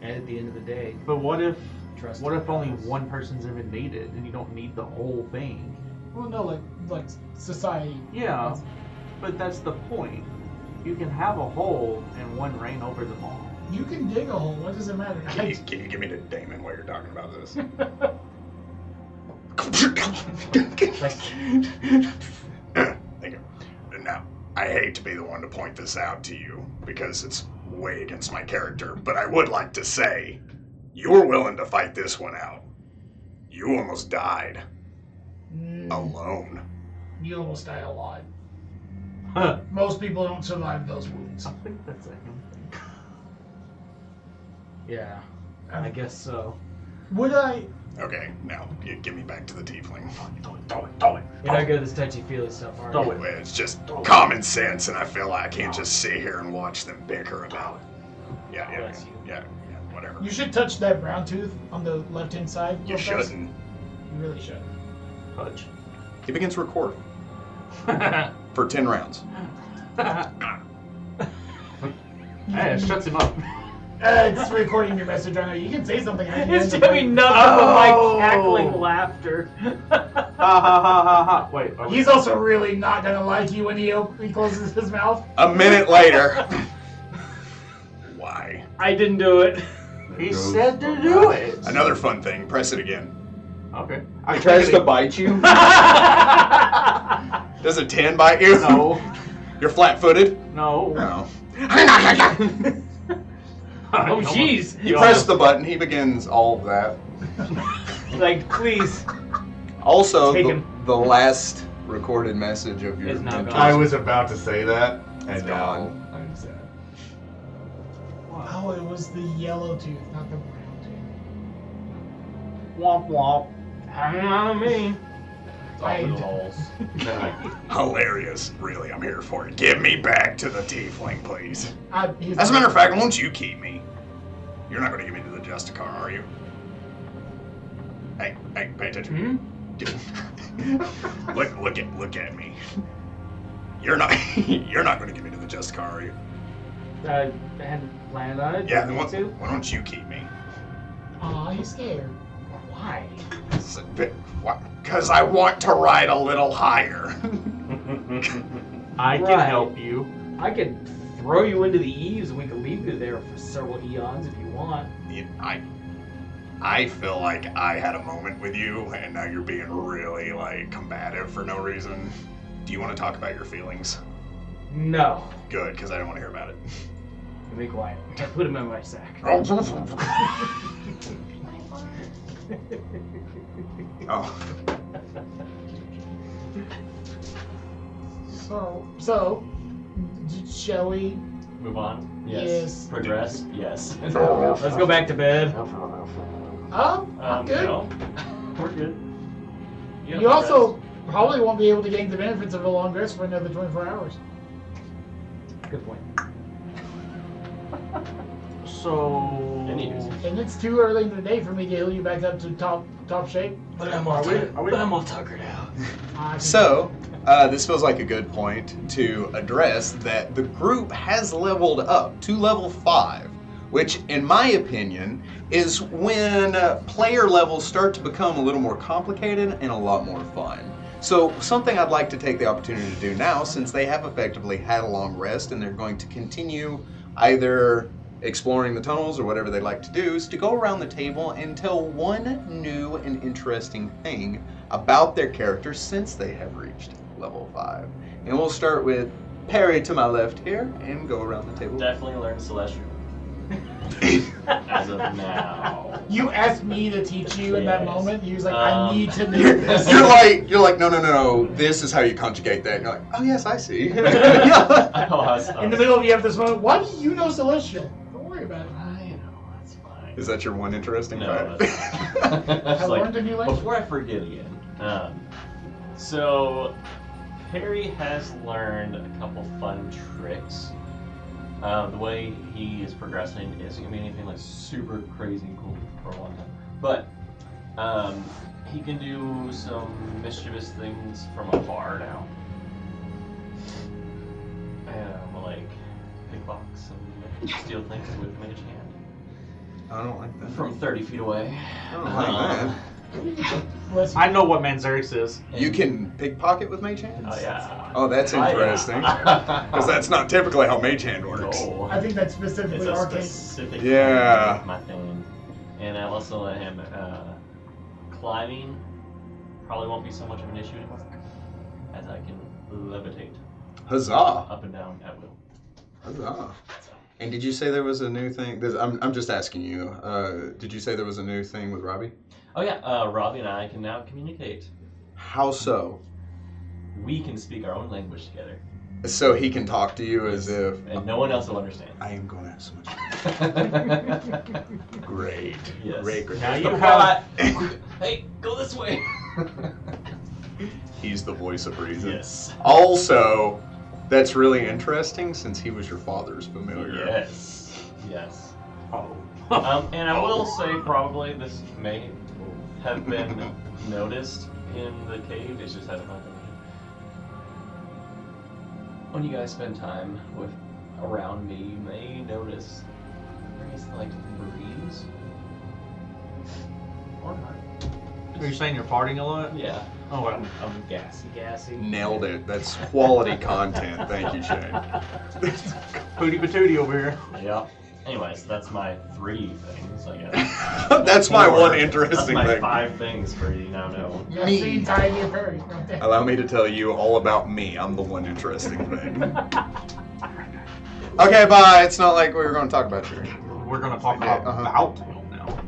And at the end of the day, But what if trust. only us. one person's even needed and you don't need the whole thing? Well, no, like society. Yeah, but that's the point. You can have a whole and one reign over them all. You can dig a hole. What does it matter? Can you give me the Damon while you're talking about this? Thank you. Now, I hate to be the one to point this out to you because it's way against my character, but I would like to say you were willing to fight this one out. You almost died alone. You almost die a lot. Huh. Most people don't survive those wounds. I think that's a him thing. Yeah, I guess so. Would I? Okay, now you give me back to the tiefling. You're not good at this touchy-feely stuff, are Throw you? it. It's just common sense, and I feel like I can't just sit here and watch them bicker about it. Yeah, Bless you. yeah, whatever. You should touch that brown tooth on the left-hand side. You real fast. shouldn't. You really should. Touch. He begins to record for 10 rounds. Hey, it shuts him up. It's recording your message right now. You can say something. It's doing nothing but my cackling laughter. Ha ha ha ha ha. Wait. He's also really not gonna like you when he closes his mouth. A minute later. Why? I didn't do it. He said to do it. Another fun thing. Press it again. Okay. He tries to bite you. Does a 10 bite you? No. You're flat-footed? No. No. Oh, jeez. You press the button, he begins all of that. Like, please. Also, Take the, him. the last recorded message of your It's not mentors- gone. I was about to say that, and It's now gone. I'm sad. Oh, it was the yellow tooth, not the brown tooth. Womp womp. Hanging on to me. It's all little holes. Hilarious. Really, I'm here for it. Give me back to the tiefling, please. He's As a matter of fact, won't you keep me? You're not going to give me to the Justicar, are you? Hey, pay attention. Look at me. You're not going to give me to the Justicar, are you? I hadn't planned on it. Yeah, Didn't then need to. why don't you keep me? Aw, he's scared. Why? Because I want to ride a little higher. I can Right. help you. I could throw you into the eaves and we could leave you there for several eons if you want. I feel like I had a moment with you, and now you're being really, combative for no reason. Do you want to talk about your feelings? No. Good, because I don't want to hear about it. Be quiet. I put him in my sack. Oh. So, shall we? Move on? Yes. Progress? Yes. Let's go back to bed. I'm good. No. We're good. You also probably won't be able to gain the benefits of a long rest for another 24 hours. Good point. So. And it's too early in the day for me to heal you back up to top shape. But I'm all tuckered out. So, this feels like a good point to address that the group has leveled up to level 5, which, in my opinion, is when player levels start to become a little more complicated and a lot more fun. So, something I'd like to take the opportunity to do now, since they have effectively had a long rest and they're going to continue either exploring the tunnels or whatever they like to do, is to go around the table and tell one new and interesting thing about their character since they have reached level 5. And we'll start with Perry to my left here and go around the table. Definitely learn Celestial. As of now. You asked me to teach you in that Yes. moment. He was like, I need to know You're this. like, no, this is how you conjugate that. And you're like, oh yes, I see. In the middle of you have this moment. Why do you know Celestial? Don't worry about it. I know, that's fine. Is that your one interesting No, fact? that's I learned a new language. Before I forget again, so Perry has learned a couple fun tricks. The way he is progressing isn't gonna be anything like super crazy and cool for a long time, but he can do some mischievous things from afar now, like pickpocks and steal things with mage hand I don't like that. from 30 feet away. I don't like that. Listen, I know what Manzarix is. You can pickpocket with Mage Hand? Oh yeah. Oh, that's interesting. Because that's not typically how Mage Hand works. No. I think that's It's specifically a arcane. specific Yeah. thing, my thing. And I also let him climbing probably won't be so much of an issue anymore, as I can levitate Huzzah! up and down at will. Huzzah! And did you say there was a new thing? I'm just asking you. Did you say there was a new thing with Robbie? Oh yeah, Robbie and I can now communicate. How so? We can speak our own language together, So he can talk to you as if and no one else will understand. I am going to have so much. Great. Yes. Great. Now The you have. plot. Hey, go this way. He's the voice of reason. Yes. Also, that's really interesting since he was your father's familiar. Yes. Yes. Oh. And I will say probably this may have been noticed in the cave. It just hasn't been mentioned. When you guys spend time around me, you may notice Breeze like breeze. Or not. Are you saying you're farting a lot? Yeah. Oh, well. I'm gassy. Nailed it. That's quality content. Thank you, Shane. Pooty patootie over here. Yeah. Anyways, that's my 3 things, I guess. That's my Or, one interesting that's my thing. 5 things for you now know. Yeah, see, tied your fairy right there. Allow me to tell you all about me. I'm the one interesting thing. Okay, bye. It's not like we were going to talk about you. We're going to talk Yeah, about him now.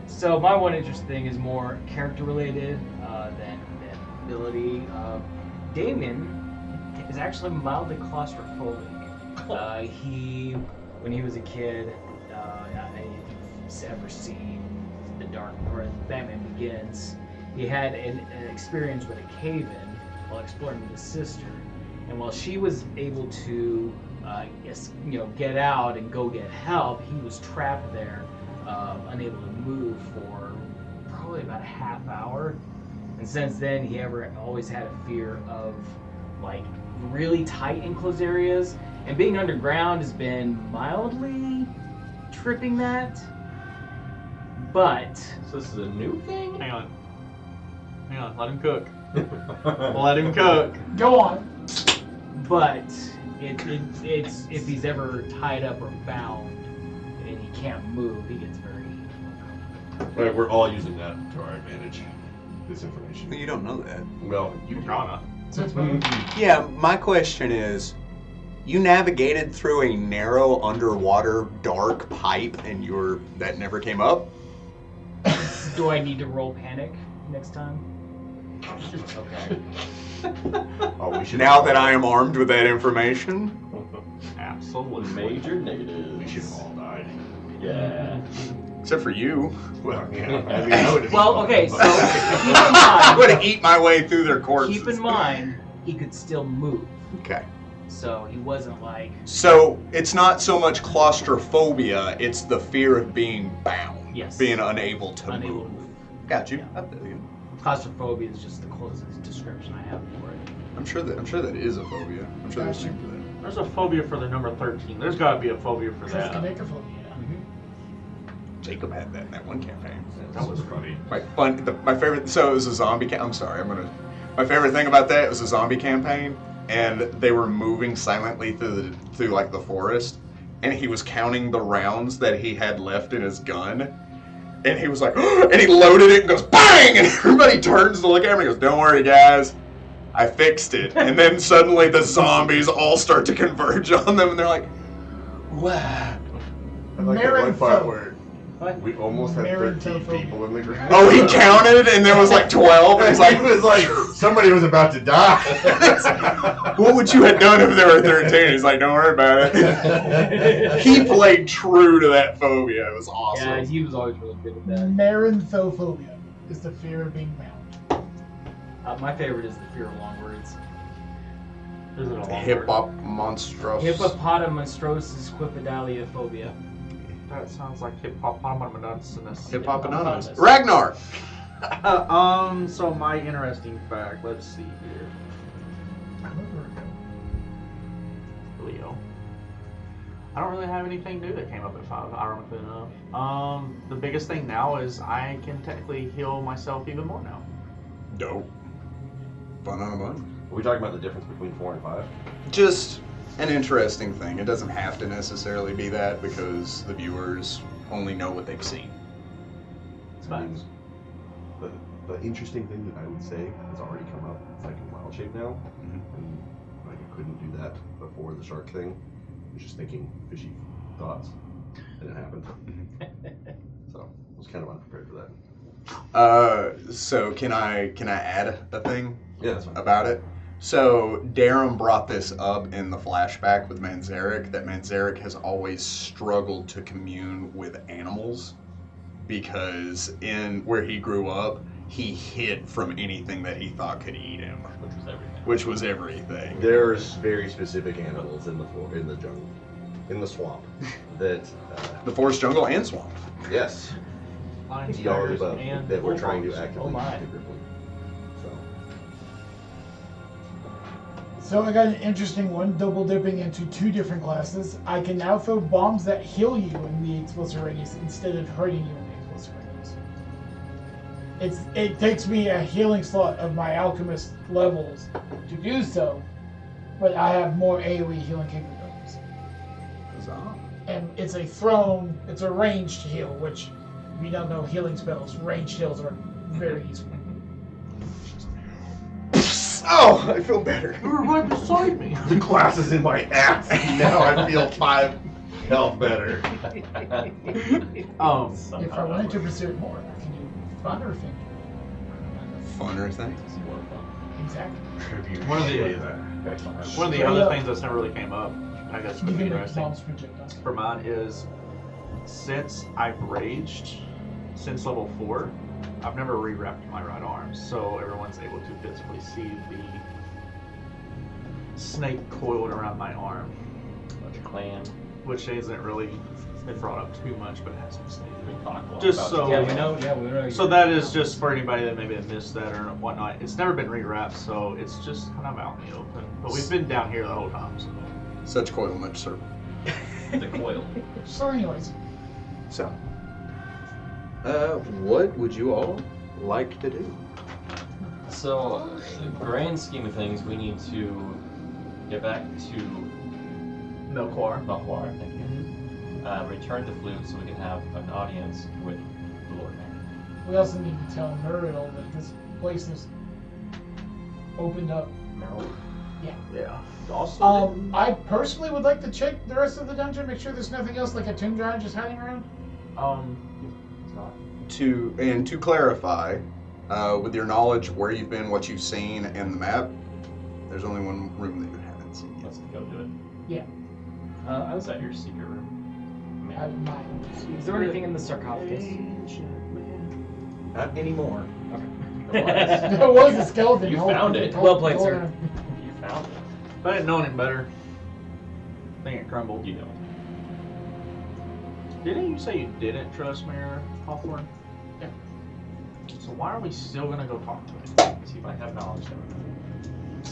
So my one interest thing is more character related than ability. Damon is actually mildly claustrophobic. When he was a kid, if you've ever seen The Dark or Batman Begins, he had an experience with a cave-in while exploring with his sister, and while she was able to, get out and go get help, he was trapped there, unable to move for probably about a half hour. And since then, he always had a fear of like really tight enclosed areas. And being underground has been mildly tripping that, but So this is a new thing? Hang on, let him cook. Let him cook. Go on. it's if he's ever tied up or bound and he can't move, he gets very Right, we're all using that to our advantage. This information. You don't know that. Well, you Prana. Yeah, my question is, you navigated through a narrow underwater dark pipe and that never came up? Do I need to roll panic next time? Okay. Oh, we should. Now that I am armed with that information? Absolutely. Major negative. We should have all died. Yeah. Except for you. Well, yeah. I mean, I would have. Well, okay, so keep in I'm going mind, to eat my way through their corpses. keep in mind, he could still move. Okay. So he wasn't like, So it's not so much claustrophobia, it's the fear of being bound. Yes. Being unable to unable move. to move. Got you. Yeah. Claustrophobia is just the closest description I have for it. I'm sure that is a phobia. I'm sure there's Gotcha. something for that. There's a phobia for the number 13. There's got to be a phobia for that. Triskaidekaphobia. Jacob had that in that one campaign. That was funny. My favorite. So it was a zombie. My favorite thing about that was a zombie campaign, and they were moving silently through like the forest, and he was counting the rounds that he had left in his gun, and he was like, and he loaded it and goes bang, and everybody turns to look at him and goes, "Don't worry, guys, I fixed it." And then suddenly the zombies all start to converge on them, and they're like, "Wow." I like that one part Marinthal. where we almost had 13 Marinthal. people in the ground. Oh, he counted, and there was like 12. And It's it's like, like, it was like somebody was about to die. what would you have done if there were 13? He's like, don't worry about it. He played true to that phobia. It was awesome. Yeah, he was always really good at that. Marinthophobia is the fear of being bound. My favorite is the fear of long words. Is it a long Hip word? hop monstrous. Hippopotamonstrosis quipedaliophobia. That sounds like hippopotamus. Hip hop anonymous. Ragnar. So my interesting fact. Let's see here. Leo. I don't really have anything new that came up at 5, ironically enough. The biggest thing now is I can technically heal myself even more now. Dope. Fun on a bun. Are we talking about the difference between 4 and 5? Just an interesting thing. It doesn't have to necessarily be that because the viewers only know what they've seen. It's I fine. mean, the interesting thing that I would say has already come up. It's like in wild shape now, and like I couldn't do that before the shark thing. I was just thinking fishy thoughts, and it happened. So I was kind of unprepared for that. So can I add a thing Yeah, that's fine. about it? So Darren brought this up in the flashback with Manzarek, that Manzarek has always struggled to commune with animals because in where he grew up, he hid from anything that he thought could eat him, which was everything. There's very specific animals in the jungle, in the swamp, that The forest, jungle, and swamp. yes, Lions, all of the tigers, above, and that we're trying to bullfrogs. actively Oh my. get rid of. So So I got an interesting one, double dipping into 2 different classes. I can now throw bombs that heal you in the explosive radius instead of hurting you in the explosive radius. It takes me a healing slot of my alchemist levels to do so, but I have more AoE healing capabilities. Huzzah. And it's a ranged heal, which if you don't know healing spells, ranged heals are very useful. Oh, I feel better. You were right beside me. The glass is in my ass. Now I feel 5 health better. If I wanted to pursue it more, I can do funner things. Funner things. Exactly. One of the other things that's never really came up, I guess You would be can make interesting bombs projectiles. for mine is, since I've raged since level 4, I've never re-wrapped my right arm, so everyone's able to physically see the snake coiled around my arm, Bunch of clan. which isn't really been brought up too much, but it has been stated. We talk a lot Just about so- this. Yeah, we know. Yeah, we know. So that is just for anybody that maybe missed that or whatnot. It's never been re-wrapped, so it's just kind of out in the open. But we've been down here the whole time, so. Such coil, much serpent. The coil. So anyways, So, what would you all like to do? So, the grand scheme of things, we need to get back to Melkor. Mahwar, thank you. Return to Flute so we can have an audience with the Lord Mayor. we also need to tell Muriel that this place is opened up. Yeah. Also, I personally would like to check the rest of the dungeon, make sure there's nothing else like a tomb giant just hiding around. It's not. To clarify, with your knowledge of where you've been, what you've seen, and the map, there's only one room that you haven't seen yet. Let's go do it. Yeah. I was at your secret room. I have mine. Is there anything in the sarcophagus? Not anymore. There was a skeleton. You Hold- found it. hold- Well played, hold sir. on. You found it. if I didn't know any better, I think it crumbled. You know. Didn't you say you didn't trust Mayor Hawthorne? Yeah. So why are we still gonna go talk to him? Because he might have knowledge that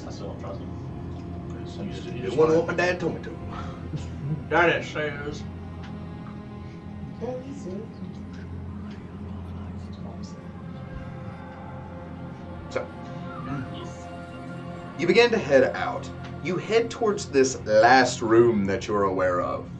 I still don't trust him. You don't want what my dad told me to. That it says. So, you begin to head out. You head towards this last room that you're aware of.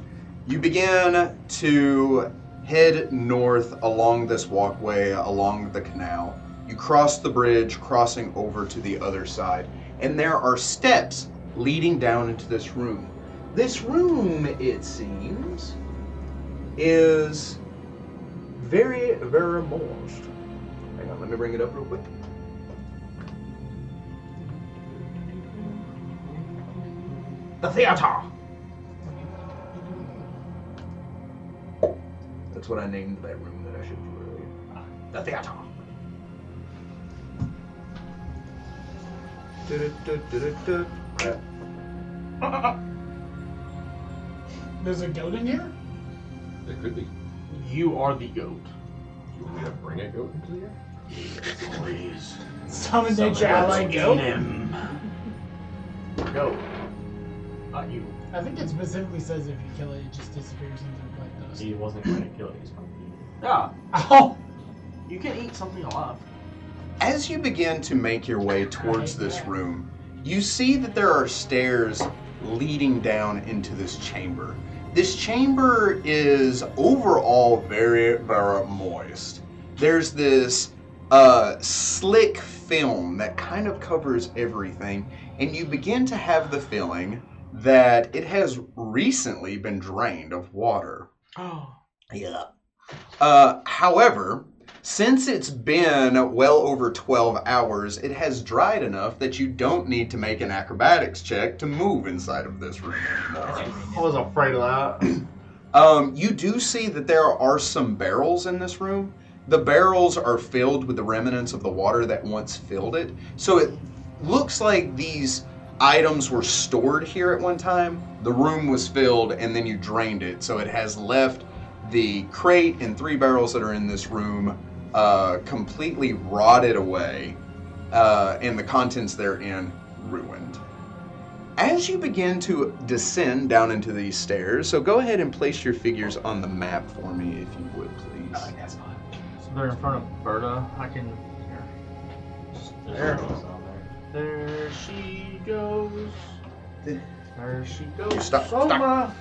You begin to head north along this walkway, along the canal. You cross the bridge, crossing over to the other side, and there are steps leading down into this room. This room, it seems, is very, very moist. Hang on, let me bring it up real quick. The theater! That's what I named that room that I showed you earlier. The theater! There's a goat in here? There could be. You are the goat. You want me to bring a goat into the air? Please. Summon nature ally goat? him. Goat. Not you. I think it specifically says if you kill it, it just disappears into white dust. He wasn't going to kill it, he was going to eat it. Yeah. Oh! You can eat something alive. As you begin to make your way towards this room, you see that there are stairs leading down into this chamber. This chamber is overall very, very moist. There's this slick film that kind of covers everything, and you begin to have the feeling that it has recently been drained of water. Oh. Yeah. However, since it's been well over 12 hours, it has dried enough that you don't need to make an acrobatics check to move inside of this room anymore. I was afraid of that. You do see that there are some barrels in this room. The barrels are filled with the remnants of the water that once filled it. So it looks like these items were stored here at one time. The room was filled and then you drained it. So it has left the crate and 3 barrels that are in this room completely rotted away, and the contents therein ruined. As you begin to descend down into these stairs, so go ahead and place your figures on the map for me, if you would, please. That's fine. So they're in front of Berta. I can. Here. There's There. nothing else on there. There she goes. There she goes. You stop, Soma.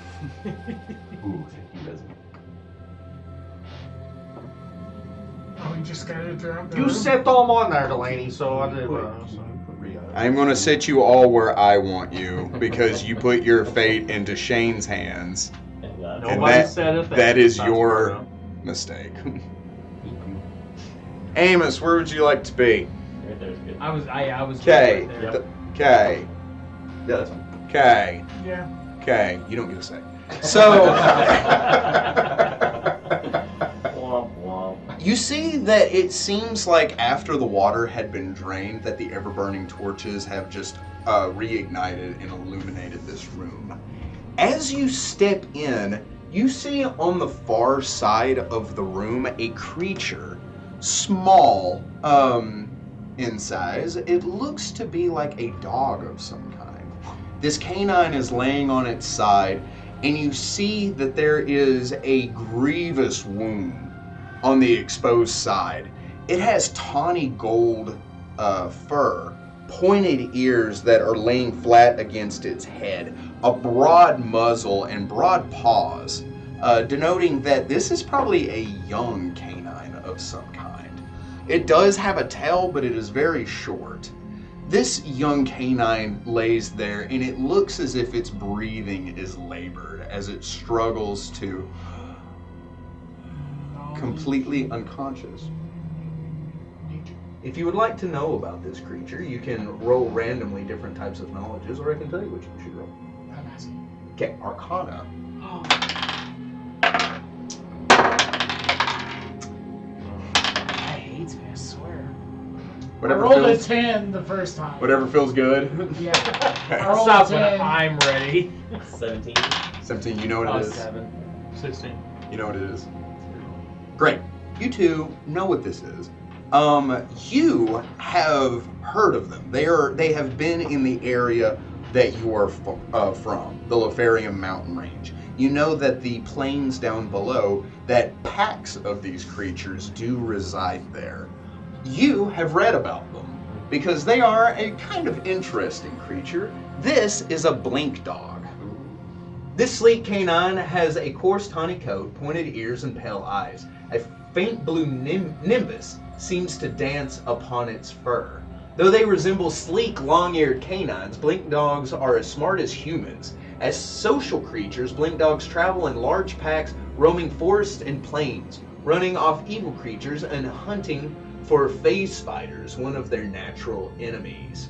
Ooh, thank you, Desmond. Oh, we just scattered throughout the You room. set them on there, Delaney. So I did. I'm going to set you all where I want you, because you put your fate into Shane's hands. And that's Nobody that- said a thing. that is That's your- Berta. Mistake. Amos, where would you like to be? right there's good. I was Okay. right there. Yep. Okay. Yeah, that's fine. Okay. Yeah. Okay. You don't get a say. So. Womp womp. You see that it seems like after the water had been drained that the ever-burning torches have just reignited and illuminated this room. As you step in, you see on the far side of the room a creature, small in size. It looks to be like a dog of some kind. This canine is laying on its side, and you see that there is a grievous wound on the exposed side. It has tawny gold fur, pointed ears that are laying flat against its head, a broad muzzle and broad paws, denoting that this is probably a young canine of some kind. It does have a tail, but it is very short. This young canine lays there, and it looks as if its breathing is labored as it struggles to completely unconscious. If you would like to know about this creature, you can roll randomly different types of knowledges, or I can tell you what you should roll. I'm asking. Okay, Arcana. I hate me, I swear. Whatever I rolled feels, a 10 the first time. whatever feels good. Yeah. I rolled Stop a when 10. I'm ready. 17. 17, you know what it is. 7. 16. You know what it is. Great. You two know what this is. You have heard of them. They have been in the area that you are from, the Lothaриum mountain range. You know that the plains down below, that packs of these creatures do reside there. You have read about them because they are a kind of interesting creature. This is a blink dog. This sleek canine has a coarse tawny coat, pointed ears, and pale eyes. A faint blue nimbus seems to dance upon its fur. Though they resemble sleek, long-eared canines, blink dogs are as smart as humans. As social creatures, blink dogs travel in large packs, roaming forests and plains, running off evil creatures and hunting for phase spiders, one of their natural enemies.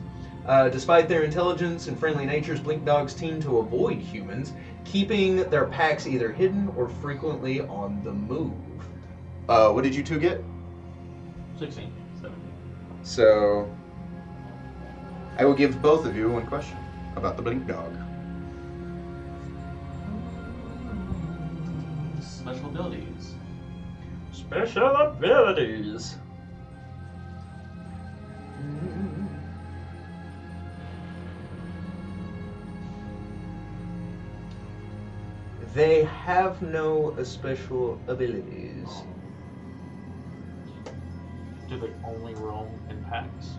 Despite their intelligence and friendly natures, blink dogs tend to avoid humans, keeping their packs either hidden or frequently on the move. What did you two get? 16. 17. So, I will give both of you one question about the blink dog. Special abilities. Special abilities. They have no special abilities. Do they only roam in packs?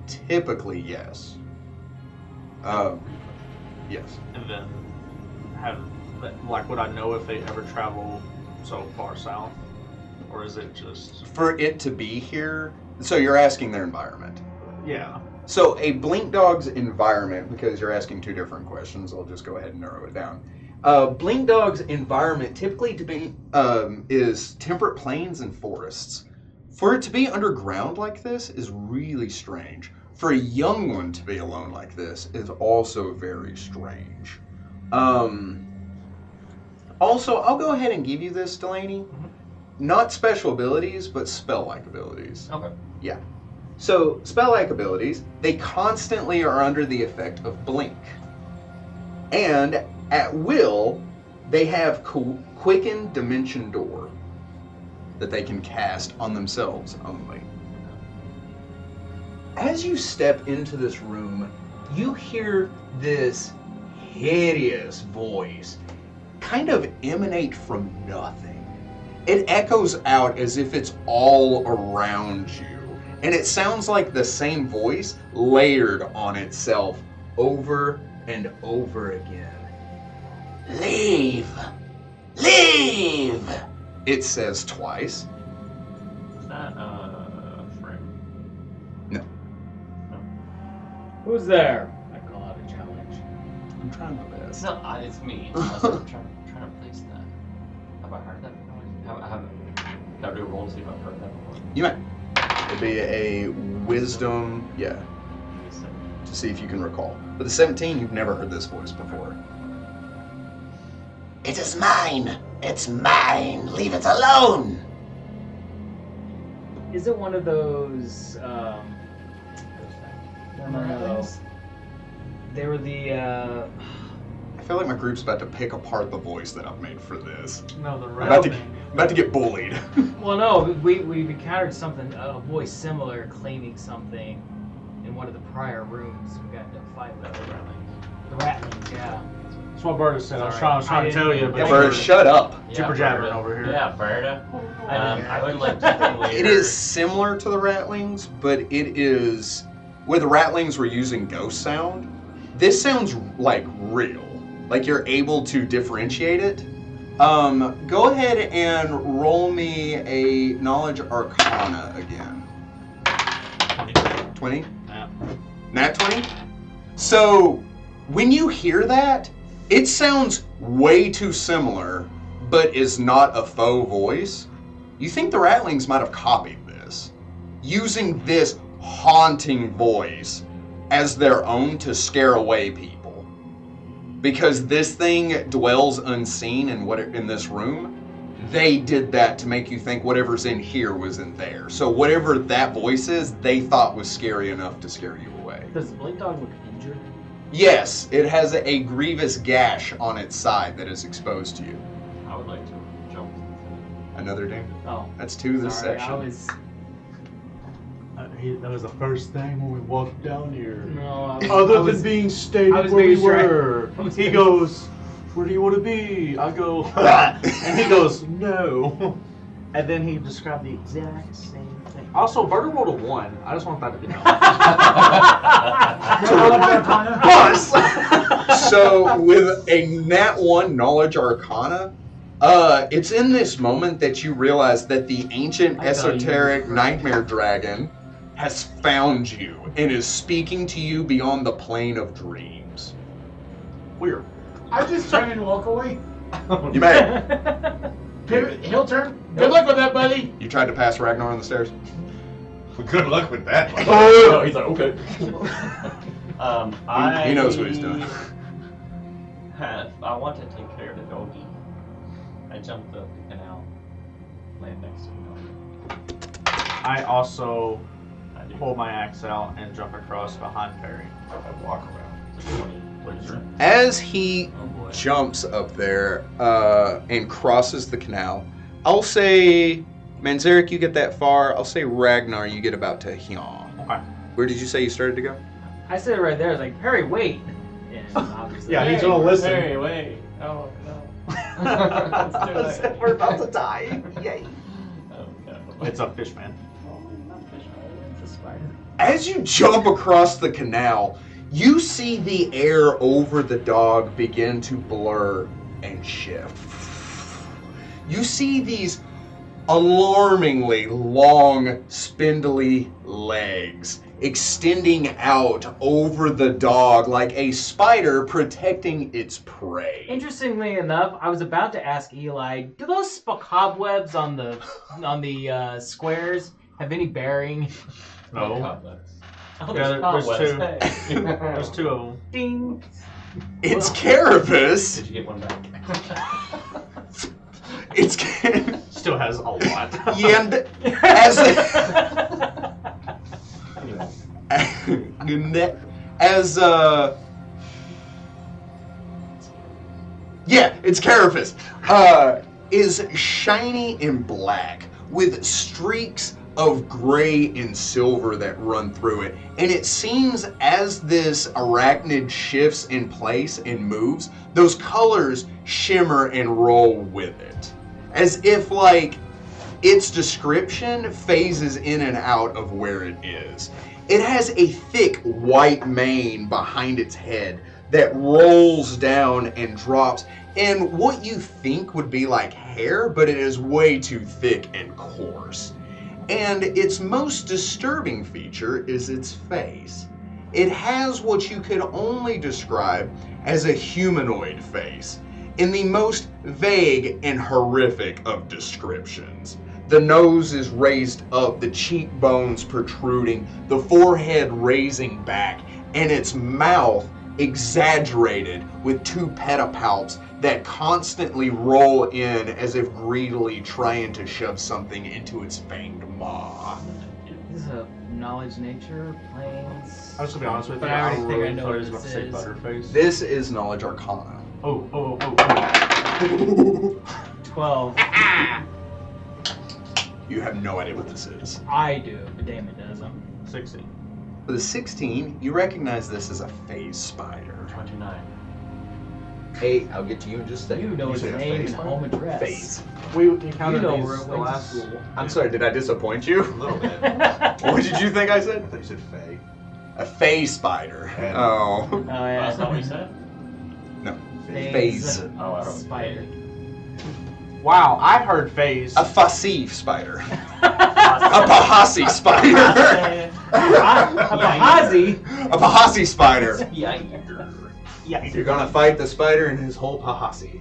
Typically, yes. Yes. And then would I know if they ever travel so far south? Or is it just... For it to be here, so you're asking their environment. Yeah. So a blink dog's environment, because you're asking two different questions, I'll just go ahead and narrow it down. Blink dog's environment typically is temperate plains and forests. For it to be underground like this is really strange. For a young one to be alone like this is also very strange. Also, I'll go ahead and give you this, Delaney. Mm-hmm. Not special abilities, but spell-like abilities. Okay. Yeah. So, spell-like abilities, they constantly are under the effect of blink. And at will, they have Quicken Dimension Door that they can cast on themselves only. As you step into this room, you hear this hideous voice kind of emanate from nothing. It echoes out as if it's all around you. And it sounds like the same voice layered on itself over and over again. Leave! Leave! It says twice. Is that Shrimp? Who's there? I call out a challenge. I'm trying my best. No, it's me. I'm trying to place that. Have I heard that noise? Can I do a roll to see if I've heard that before? You may. It'd be a wisdom, to see if you can recall. But the 17, you've never heard this voice before. It is mine! It's mine! Leave it alone! Is it one of those? No. They were the. I feel like my group's about to pick apart the voice that I've made for this. No, the I'm red about to, thing. about to get bullied. Well, no, we've encountered something, a voice similar, claiming something in one of the prior rooms. We got into a fight with the Ratlings, yeah. That's what Berta said. I was Sorry. trying to tell you, but Yeah, you Bird, were shut up. jibber jabbering over here. Yeah, Berta. I didn't I would like to clear. It is similar to the Ratlings, but it is where the Ratlings were using ghost sound. This sounds like real, like you're able to differentiate it. Go ahead and roll me a Knowledge Arcana again. 20? Yeah. Nat 20? So when you hear that, it sounds way too similar, but is not a faux voice. You think the Ratlings might have copied this, using this haunting voice as their own to scare away people. Because this thing dwells unseen in this room, they did that to make you think whatever's in here was in there. So whatever that voice is, they thought was scary enough to scare you away. Does the Blink Dog look injured? Yes, it has a grievous gash on its side that is exposed to you. I would like to jump. Another ding. Oh, That's 2 this sorry, section. I was. That was the first thing when we walked down here. No, Other I was, than being stated I was where we making sure were. He goes, "Where do you want to be?" I go, and he goes, "No." And then he described the exact same thing. Also, Berta rolled a 1. I just want that to be known. Plus, so with a Nat 1 Knowledge Arcana, it's in this moment that you realize that the ancient I thought you esoteric were- nightmare dragon has found you and is speaking to you beyond the plane of dreams. Weird. I just turn and walk away. You may. Pivot, he'll turn. Good luck with that, buddy. You tried to pass Ragnar on the stairs? Good luck with that. Oh, he's like, okay. He knows what he's doing. I want to take care of the doggy. I jumped up the canal, land next to the doggy. I also I do. pull my axe out and jump across behind Perry. I walk around. So 20, what is it? As he Oh boy. jumps up there and crosses the canal, I'll say, Manzarek, you get that far. I'll say, Ragnar, you get about to Hyun. Okay. Where did you say you started to go? I said it right there. I was like, Perry, wait. And obviously, Yeah, he's gonna listen. Hey, wait. Oh, no. Let's do it. We're about to die. Yay. Oh, no. It's a fish man. it's a spider. As you jump across the canal, you see the air over the dog begin to blur and shift. You see these alarmingly long, spindly legs extending out over the dog like a spider protecting its prey. Interestingly enough, I was about to ask Eli, do those cobwebs on the squares have any bearing? No. Cobwebs. Oh, Yeah, there's cobwebs. two. Hey. There's 2 of them. Ding. It's Carapace. Did you get one back? It's Still has a lot. and as Anyway. as yeah, it's Carapace. Is shiny and black with streaks of gray and silver that run through it. And it seems as this arachnid shifts in place and moves, those colors shimmer and roll with it. As if like its description phases in and out of where it is. It has a thick white mane behind its head that rolls down and drops in what you think would be like hair, but it is way too thick and coarse. And its most disturbing feature is its face. It has what you could only describe as a humanoid face, in the most vague and horrific of descriptions. The nose is raised up, the cheekbones protruding, the forehead raising back, and its mouth exaggerated with two pedipalps that constantly roll in as if greedily trying to shove something into its fanged maw. This is a knowledge nature, planes. I was gonna be honest with you. But I already think I really know thought what I was about to say this is. Butterface. This is knowledge arcana. Oh. 12. You have no idea what this is. I do, but Damon doesn't. 16. With a 16, you recognize this as a phase spider. 29. Hey, I'll get to you in just a second. You know his say a name and phase? home address. Phase. We encountered You know these where it the went to last. school. I'm sorry, did I disappoint you? A little bit. What did you think I I said? thought you said Faye. A phase spider. Yeah. Oh. Oh, yeah. That's not what you said? No. Faye. Phase. Oh, I don't Spider. Wow, I heard phase. A facif spider. A Pahasi spider. A Bahazi. A Pahasi spider. Yeah. You're gonna fight the spider and his whole Pahasi.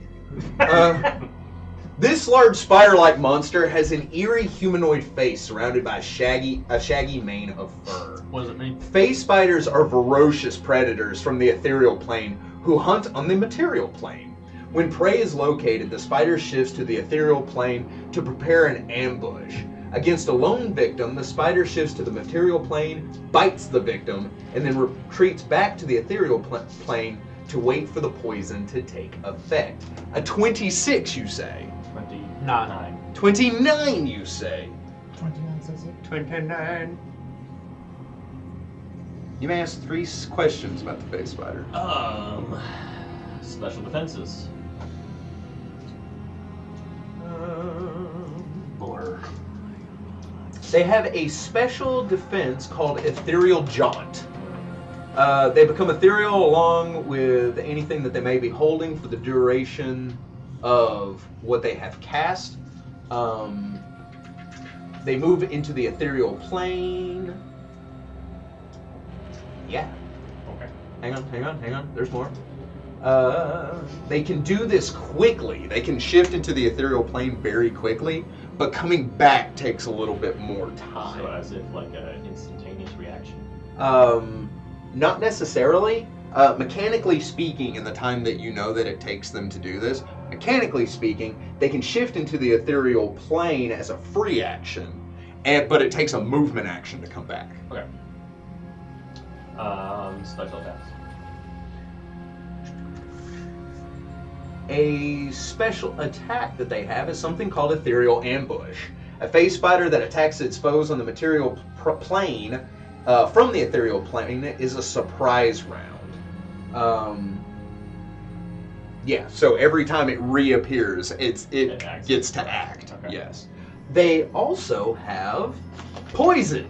This large spider-like monster has an eerie humanoid face surrounded by a shaggy mane of fur. What does it mean? Phase spiders are ferocious predators from the ethereal plane who hunt on the material plane. When prey is located, the spider shifts to the ethereal plane to prepare an ambush. Against a lone victim, the spider shifts to the material plane, bites the victim, and then retreats back to the ethereal plane to wait for the poison to take effect. A 26, you say? 29. 29, you say? 29 says it. 29. You may ask 3 questions about the phase spider. Special defenses. Blur. They have a special defense called Ethereal Jaunt. They become ethereal along with anything that they may be holding for the duration of what they have cast. They move into the ethereal plane. Yeah. Okay. Hang on. There's more. They can do this quickly. They can shift into the ethereal plane very quickly, but coming back takes a little bit more time. So as if like an instantaneous reaction. Not necessarily. Mechanically speaking, in the time that you know that it takes them to do this, mechanically speaking, they can shift into the ethereal plane as a free action, but it takes a movement action to come back. Okay. Special attacks. A special attack that they have is something called Ethereal Ambush. A phase spider that attacks its foes on the material plane from the ethereal plane is a surprise round. Yeah, so every time it reappears, it gets to act. Okay. Yes. They also have poison.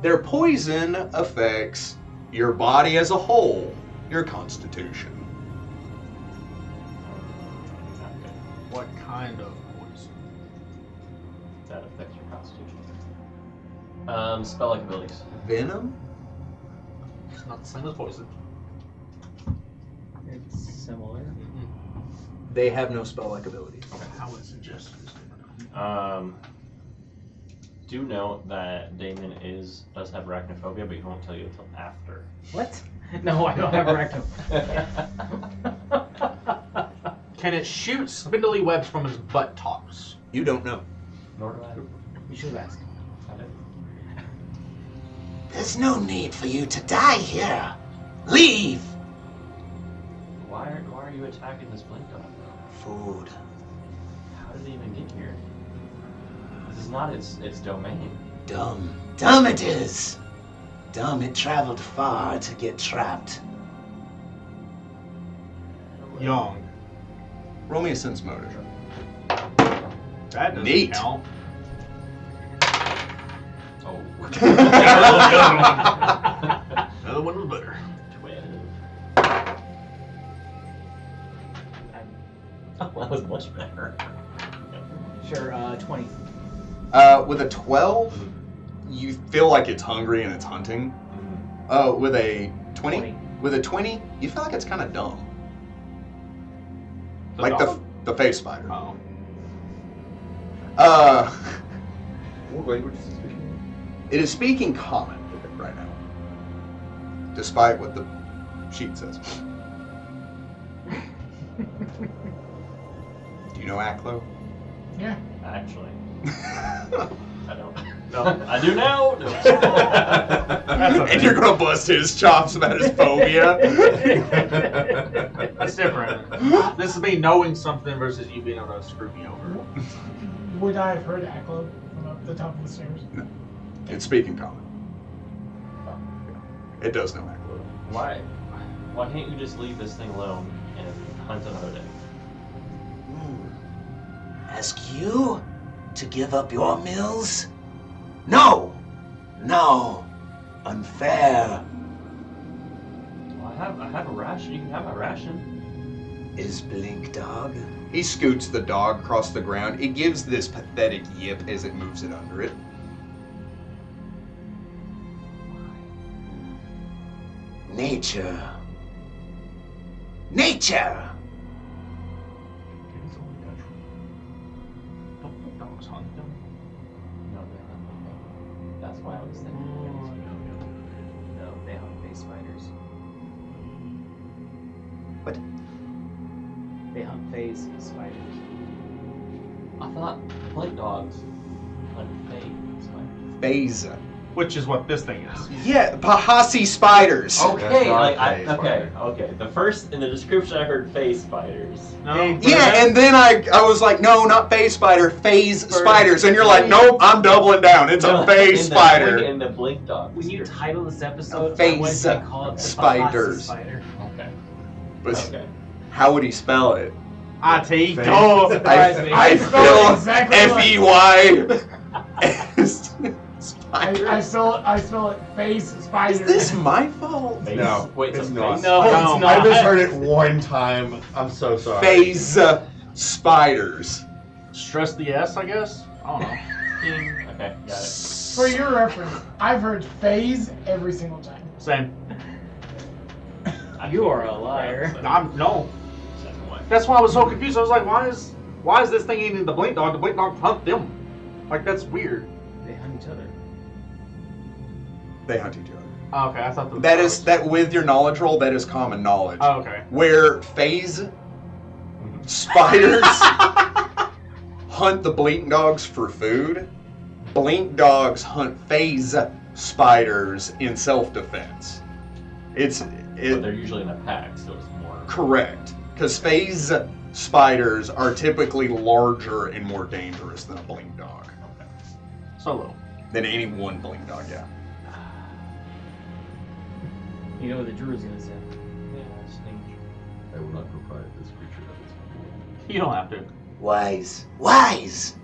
Their poison affects your body as a whole, your constitution. Not good. What kind of poison? That affects your constitution. Spell-like abilities. Venom? It's not the same as poison. It's similar. They have no spell-like abilities. How is it just? Do note that Damon does have arachnophobia, but he won't tell you until after. What? No, I don't have arachnophobia. Can it shoot spindly webs from his buttocks? You don't know. Nor do I. You should have asked. I did. There's no need for you to die here. Leave! Why are you attacking this blink dog? Food. How did they even get here? This is not its domain. Dumb. Dumb it is. Dumb it traveled far to get trapped. Young. Roll me a sense motor. That doesn't Neat. count. Oh. Another one was better. 12. Oh, that was much better. Sure, 20. With a 12, you feel like it's hungry and it's hunting. With a 20? 20. With a 20, you feel like it's kind of dumb. The Like dog? the face spider. Oh. What language is it speaking? It is speaking common right now, despite what the sheet says. Do you know Aklo? Yeah. Actually, And I don't. No, I do now. No. you're gonna bust his chops about his phobia. That's different. This is me knowing something versus you being able to screw me over. Would I have heard Aklo from up the top of the stairs? It's speaking common. It does know Aklo. Why? Why can't you just leave this thing alone and hunt another day? Ask you to give up your mills? No! No! Unfair. Well, I have a ration. You can have my ration. Is Blink Dog? He scoots the dog across the ground. It gives this pathetic yip as it moves it under it. Nature. Nature! It's only natural. Don't put dogs hunt them. No, they hunt. That's why I was thinking. No, they hunt face spiders. What? They hunt phase spiders. I thought blink dogs hunt fake spiders. Phase. Which is what this thing is. Yeah, Pahasi spiders. Okay, not like phase okay. spider. The first in the description I heard face spiders. No. Yeah, and then I was like, no, not phase spider, phase spiders. And you're like, nope, I'm doubling down. It's a phase spider. In the blink dog. When you description. title this episode, Phase I wouldn't say call it the spiders. Bahasi Spider. Okay. But Okay. how would he spell it? IT. Face. Oh, Surprise me. I spelled feel it exactly I spell it face spider. Is this my fault? Face. No, Wait, it's a not. face? No, No, it's I not. just heard it one time. I'm so sorry. Phase spiders. stress the S, I guess. I don't know. Okay, got it. For your reference, I've heard phase every single time. Same. You are a liar. No. Second one. That's why I was so confused. I was like, why is this thing eating the blink dog? The blink dog hunt them. Like, that's weird. They hunt each other. They hunt each other. Oh, okay, I thought That with your knowledge roll, that is common knowledge. Oh, okay. Where phase spiders hunt the blink dogs for food, blink dogs hunt phase spiders in self-defense. But they're usually in a pack, so it's more. Correct. Because phase spiders are typically larger and more dangerous than a blink dog. Solo. Than any one blink dog, yeah. You know what the druid's gonna say. Yeah, it's danger. I will not proprietor this creature that is You don't have to. Wise. Wise!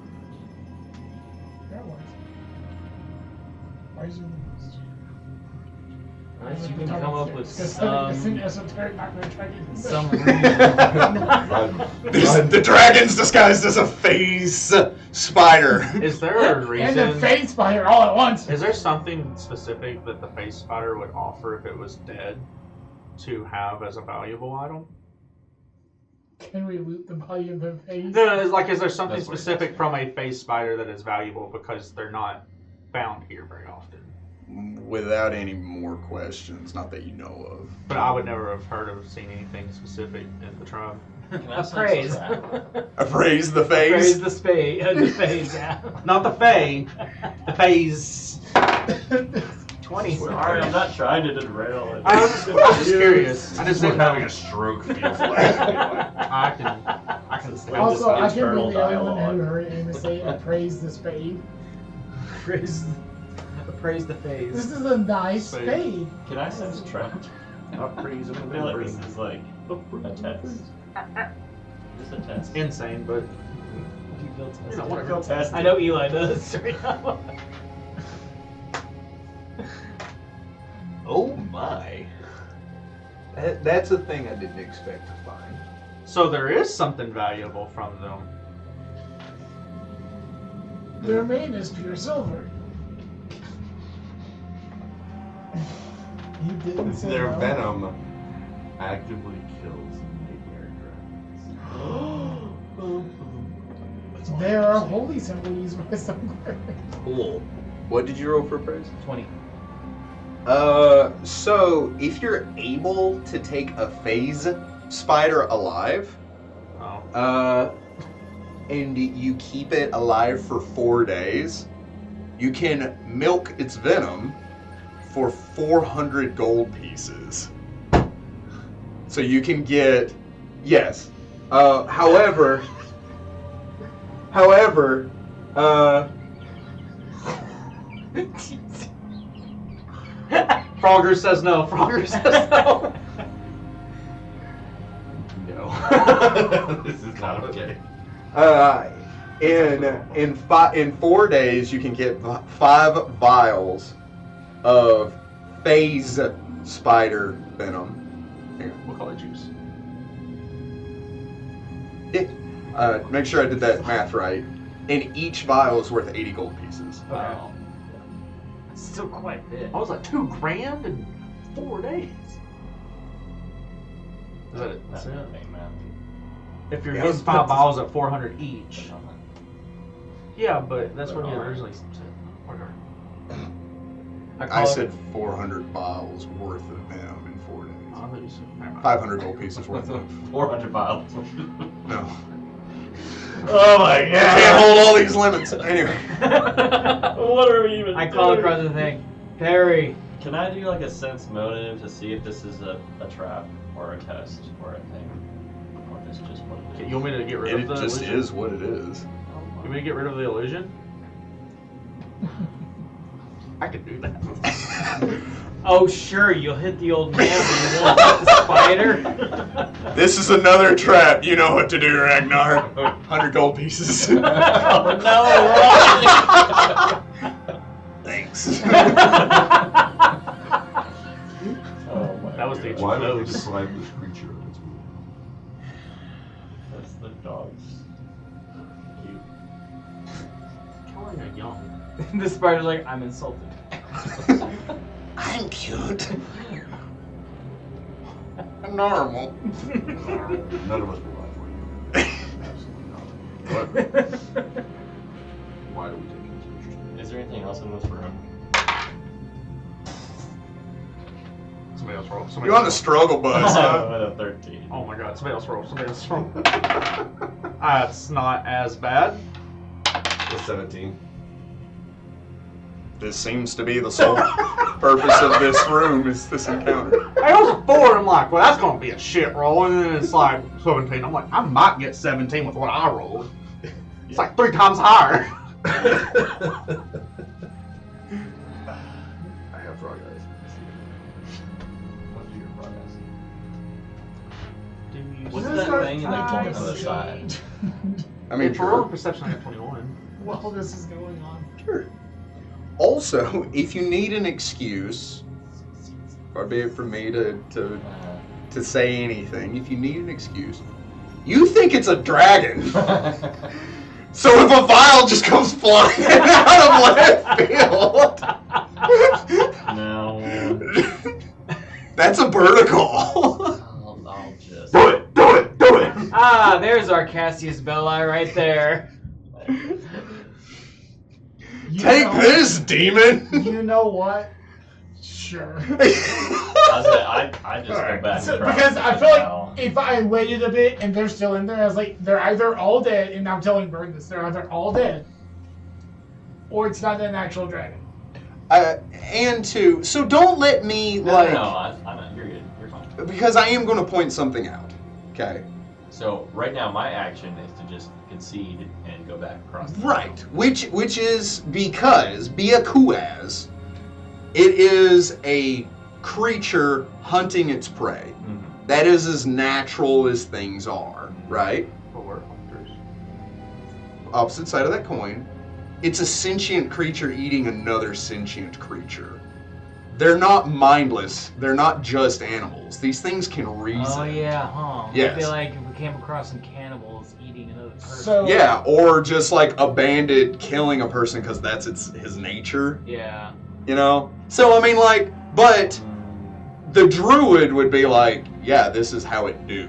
Yeah, why is it the best? Unless you can come up with It's some esoteric, not going to try to The dragon's disguised as a phase spider. Is there a And reason? the face spider all at once. Is there something specific that the face spider would offer if it was dead to have as a valuable item? Can we loot the body of the face? No, is there something That's what it specific is. from a face spider that is valuable because they're not found here very often? Without any more questions, not that you know of. But I would never have heard of seeing anything specific in the tribe. Can I a sense praise. that? Appraise the Praise phase. the spade. The phase, yeah. Not the fae, the phase. 20. Sorry, I'm not trying to derail it. I was just curious. I This just is what didn't having know. a stroke feels like. I I can swim. Also, I can't internal believe the only one who dialogue. heard Amos say appraise the spade. Praise the phase. This is a nice Spade. spade. Can I sense trapped? Not praise him I feel like this is like a test. Just a test. Insane, but You feel tested. you know, whatever. Feel tested. I know Eli does right now. Oh my. That's a thing I didn't expect to find. So there is something valuable from them. Their main is pure silver. You didn't say Their no. venom actively kills nightmare dragons. There are holy symbol used by somewhere. Cool. What did you roll for praise? 20. So if you're able to take a phase spider alive, Oh. and you keep it alive for 4 days, you can milk its venom for 400 gold pieces. So you can get, yes. However, Frogger says no. Frogger says no. No. This is not okay. in 4 days, you can get 5 vials of phase spider venom. Here, We'll call it juice. make sure I did that math right. And each vial is worth 80 gold pieces. Wow. It's still quite a bit. I was like $2,000 in 4 days. Is that it? That's another thing, man. If you're Yeah, getting let's 5 put- vials at 400 each. Yeah, but that's what you originally said. Whatever. I said 400 vials worth of venom in 4 days. I thought you said never mind. 500 gold pieces worth of. 400 vials. No. Oh my I can't hold all these limits. Anyway. What are we even I call doing? across the thing. Perry. Can I do like a sense motive to see if this is a trap or a test or a thing? Or if it's just what it Okay, is? you want me to get rid It of the just illusion? is what it is. You want me to get rid of the illusion? I could do that. Oh, sure, you'll hit the old man, but you won't hit the spider. This is another trap. You know what to do, Ragnar. 100 gold pieces. Oh no! Thanks. Oh my That was the God. Why would you Nose. deprive this creature of its will? That's the dogs. Cute. Killing a young. The spider's like, I'm insulted. I'm cute. I'm normal. None of us will lie for you. Absolutely not. But why do we take this interest? Is there anything else in this room? Somebody else roll. Somebody You're on the else struggle bus, huh? I'm at a 13. roll. Oh my god, somebody else roll. Somebody else roll. That's not as bad. It's 17. This seems to be the sole purpose of this room is this encounter. I was a 4, I'm like, well, that's gonna be a shit roll. And then it's like 17. I'm like, I might get 17 with what I rolled. It's like 3 times higher. I have frog eyes. What's your progress? Do you What's This that guy's thing in the trying corner to on the side? change. I mean, for roll sure. perception, I got 21. While this is going on. Sure. Also, if you need an excuse, far be it from me to say anything, if you need an excuse, you think it's a dragon. So if a vial just comes flying out of left field, No. that's a vertical. I'll just. Do it, do it, do it. Ah, there's our Cassius Belli right there. You Take know- this, demon. You know what? Sure. I just go back. So, and cry because I feel now. like if I waited a bit and they're still in there, I was like, they're either all dead, and I'm telling Bird this, they're either all dead, or it's not an actual dragon. And two, so don't let me No, like. no, I'm not. You're good. You're fine. Because I am going to point something out, okay? So right now, my action is to just concede and go back across. The Right, which is because Biakuaz, it is a creature hunting its prey. Mm-hmm. That is as natural as things are, right? But we're hunters. Opposite side of that coin, it's a sentient creature eating another sentient creature. They're not mindless. They're not just animals. These things can reason. Oh yeah, huh? Yes. It'd be like if we came across some cannibals eating another person. So Yeah, or just like a bandit killing a person because that's his nature, yeah. you know? So, I mean, like, but the druid would be like, yeah, this is how it do.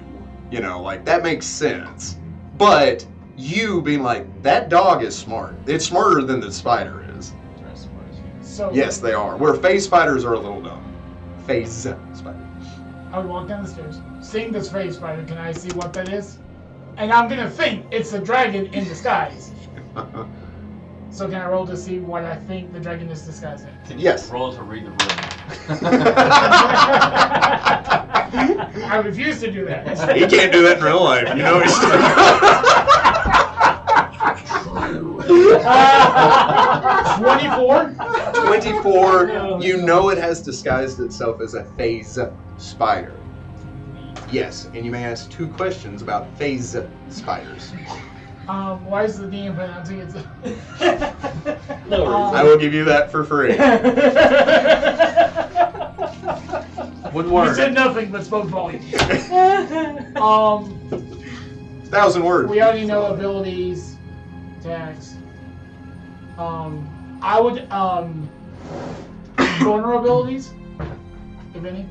You know, like, that makes sense. But you being like, that dog is smart. It's smarter than the spider is. They're as smart as you. So Yes, they are. Where phase spiders are a little dumb. Phase spider. I would walk down the stairs. Seeing this phase spider, can I see what that is? And I'm gonna think it's a dragon in disguise. So can I roll to see what I think the dragon is disguised in? Can you Yes. roll to read the room? I refuse to do that. He can't do that in real life. You know he's 24. 24, you know it has disguised itself as a phase spider. Yes, and you may ask 2 questions about phase spiders. Why is the DM pronouncing it? No I will give you that for free. One You word. said nothing but spoke volumes. 1,000 words. We already know abilities, attacks. I would vulnerabilities, if any.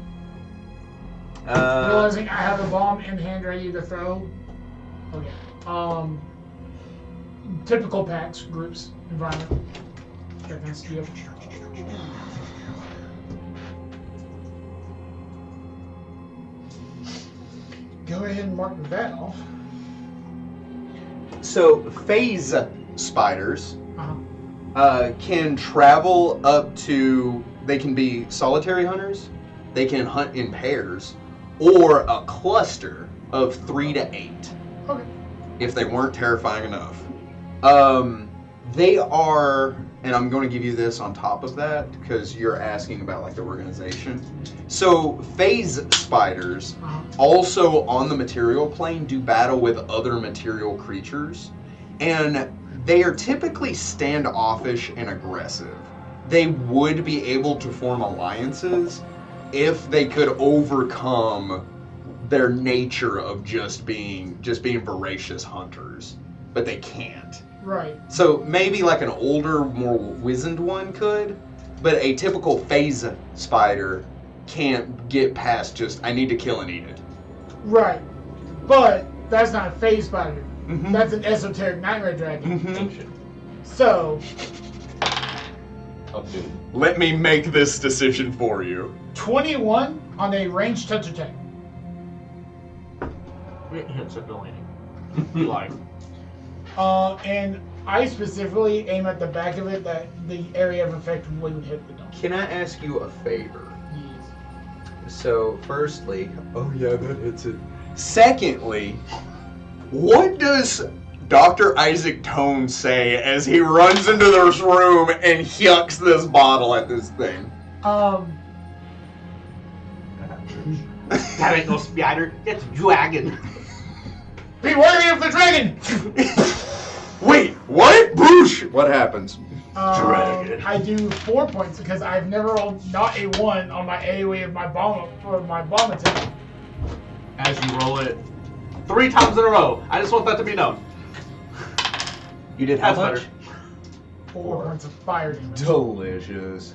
Realizing I have a bomb in hand ready to throw. Okay. Typical packs, groups, environment. That kind of stuff. Go ahead and mark that off. So, phase spiders Uh-huh. can travel up to, they can be solitary hunters, they can hunt in pairs, or a cluster of 3 to 8. Okay. If they weren't terrifying enough. They are, and I'm going to give you this on top of that because you're asking about like the organization. So phase spiders Uh-huh. also on the material plane do battle with other material creatures, and they are typically standoffish and aggressive. They would be able to form alliances if they could overcome their nature of just being voracious hunters, but they can't. Right. So maybe like an older, more wizened one could, but a typical phase spider can't get past just, I need to kill and eat it. Right. But that's not a phase spider. Mhm. That's an esoteric nightmare dragon. Mhm. So, Oh, dude. Let me make this decision for you. 21 on a ranged touch attack. It hits at Delaney. You like. And I specifically aim at the back of it, that the area of effect wouldn't hit the dome. Can I ask you a favor? Yes. So, firstly, oh yeah, that hits it. Secondly, what does Dr. Isaac Tone say as he runs into this room and yucks this bottle at this thing? That ain't no spider. That's a dragon. Be wary of the dragon! Wait, what? Boosh! What happens? Dragon. I do 4 points because I've never rolled not a 1 on my AoE of my bomb attack. As you roll it 3 times in a row. I just want that to be known. You did how That's much? better. 4 points of fire damage. Delicious.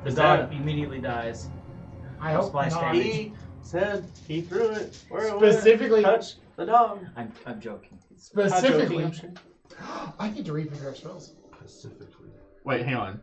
The dog immediately dies. I hope Splash not. damage. He said he threw it where it Specifically- went. Touch the dog. I'm joking. Specifically, I need to reprepare spells. Specifically. Wait, hang on.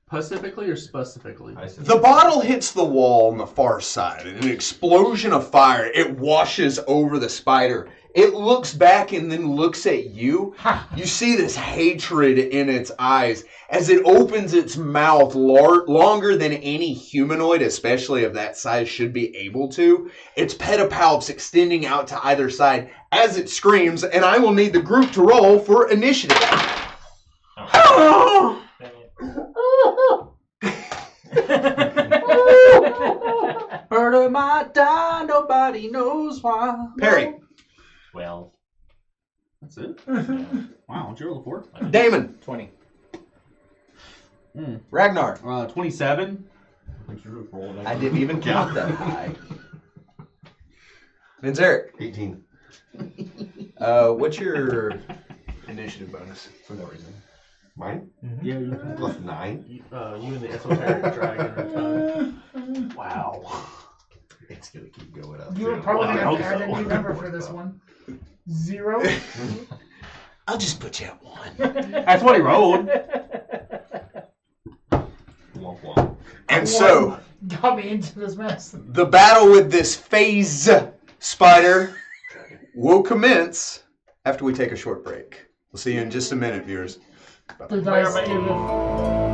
Pacifically or specifically? I said The bottle hits the wall on the far side, and an explosion of fire, it washes over the spider. It looks back and then looks at you. You see this hatred in its eyes as it opens its mouth longer than any humanoid, especially of that size, should be able to. Its pedipalps extending out to either side as it screams, and I will need the group to roll for initiative. Oh. Murder might die, nobody knows why. Perry. 12. That's it? Wow, what'd you roll for? Damon. 20. Ragnar. 27. I didn't even count that high. Vince Eric. 18. What's your initiative bonus? For no reason. Mine? Yeah, you Plus 9. you and the esoteric dragon are tied. Wow. It's gonna keep going up. You were probably I going hope to add a so. new number for this one. 0. I'll just put you at 1. That's what he rolled. Womp womp. And so, Got me into this mess. the battle with this phase spider will commence after we take a short break. We'll see you in just a minute, viewers. The dice give it.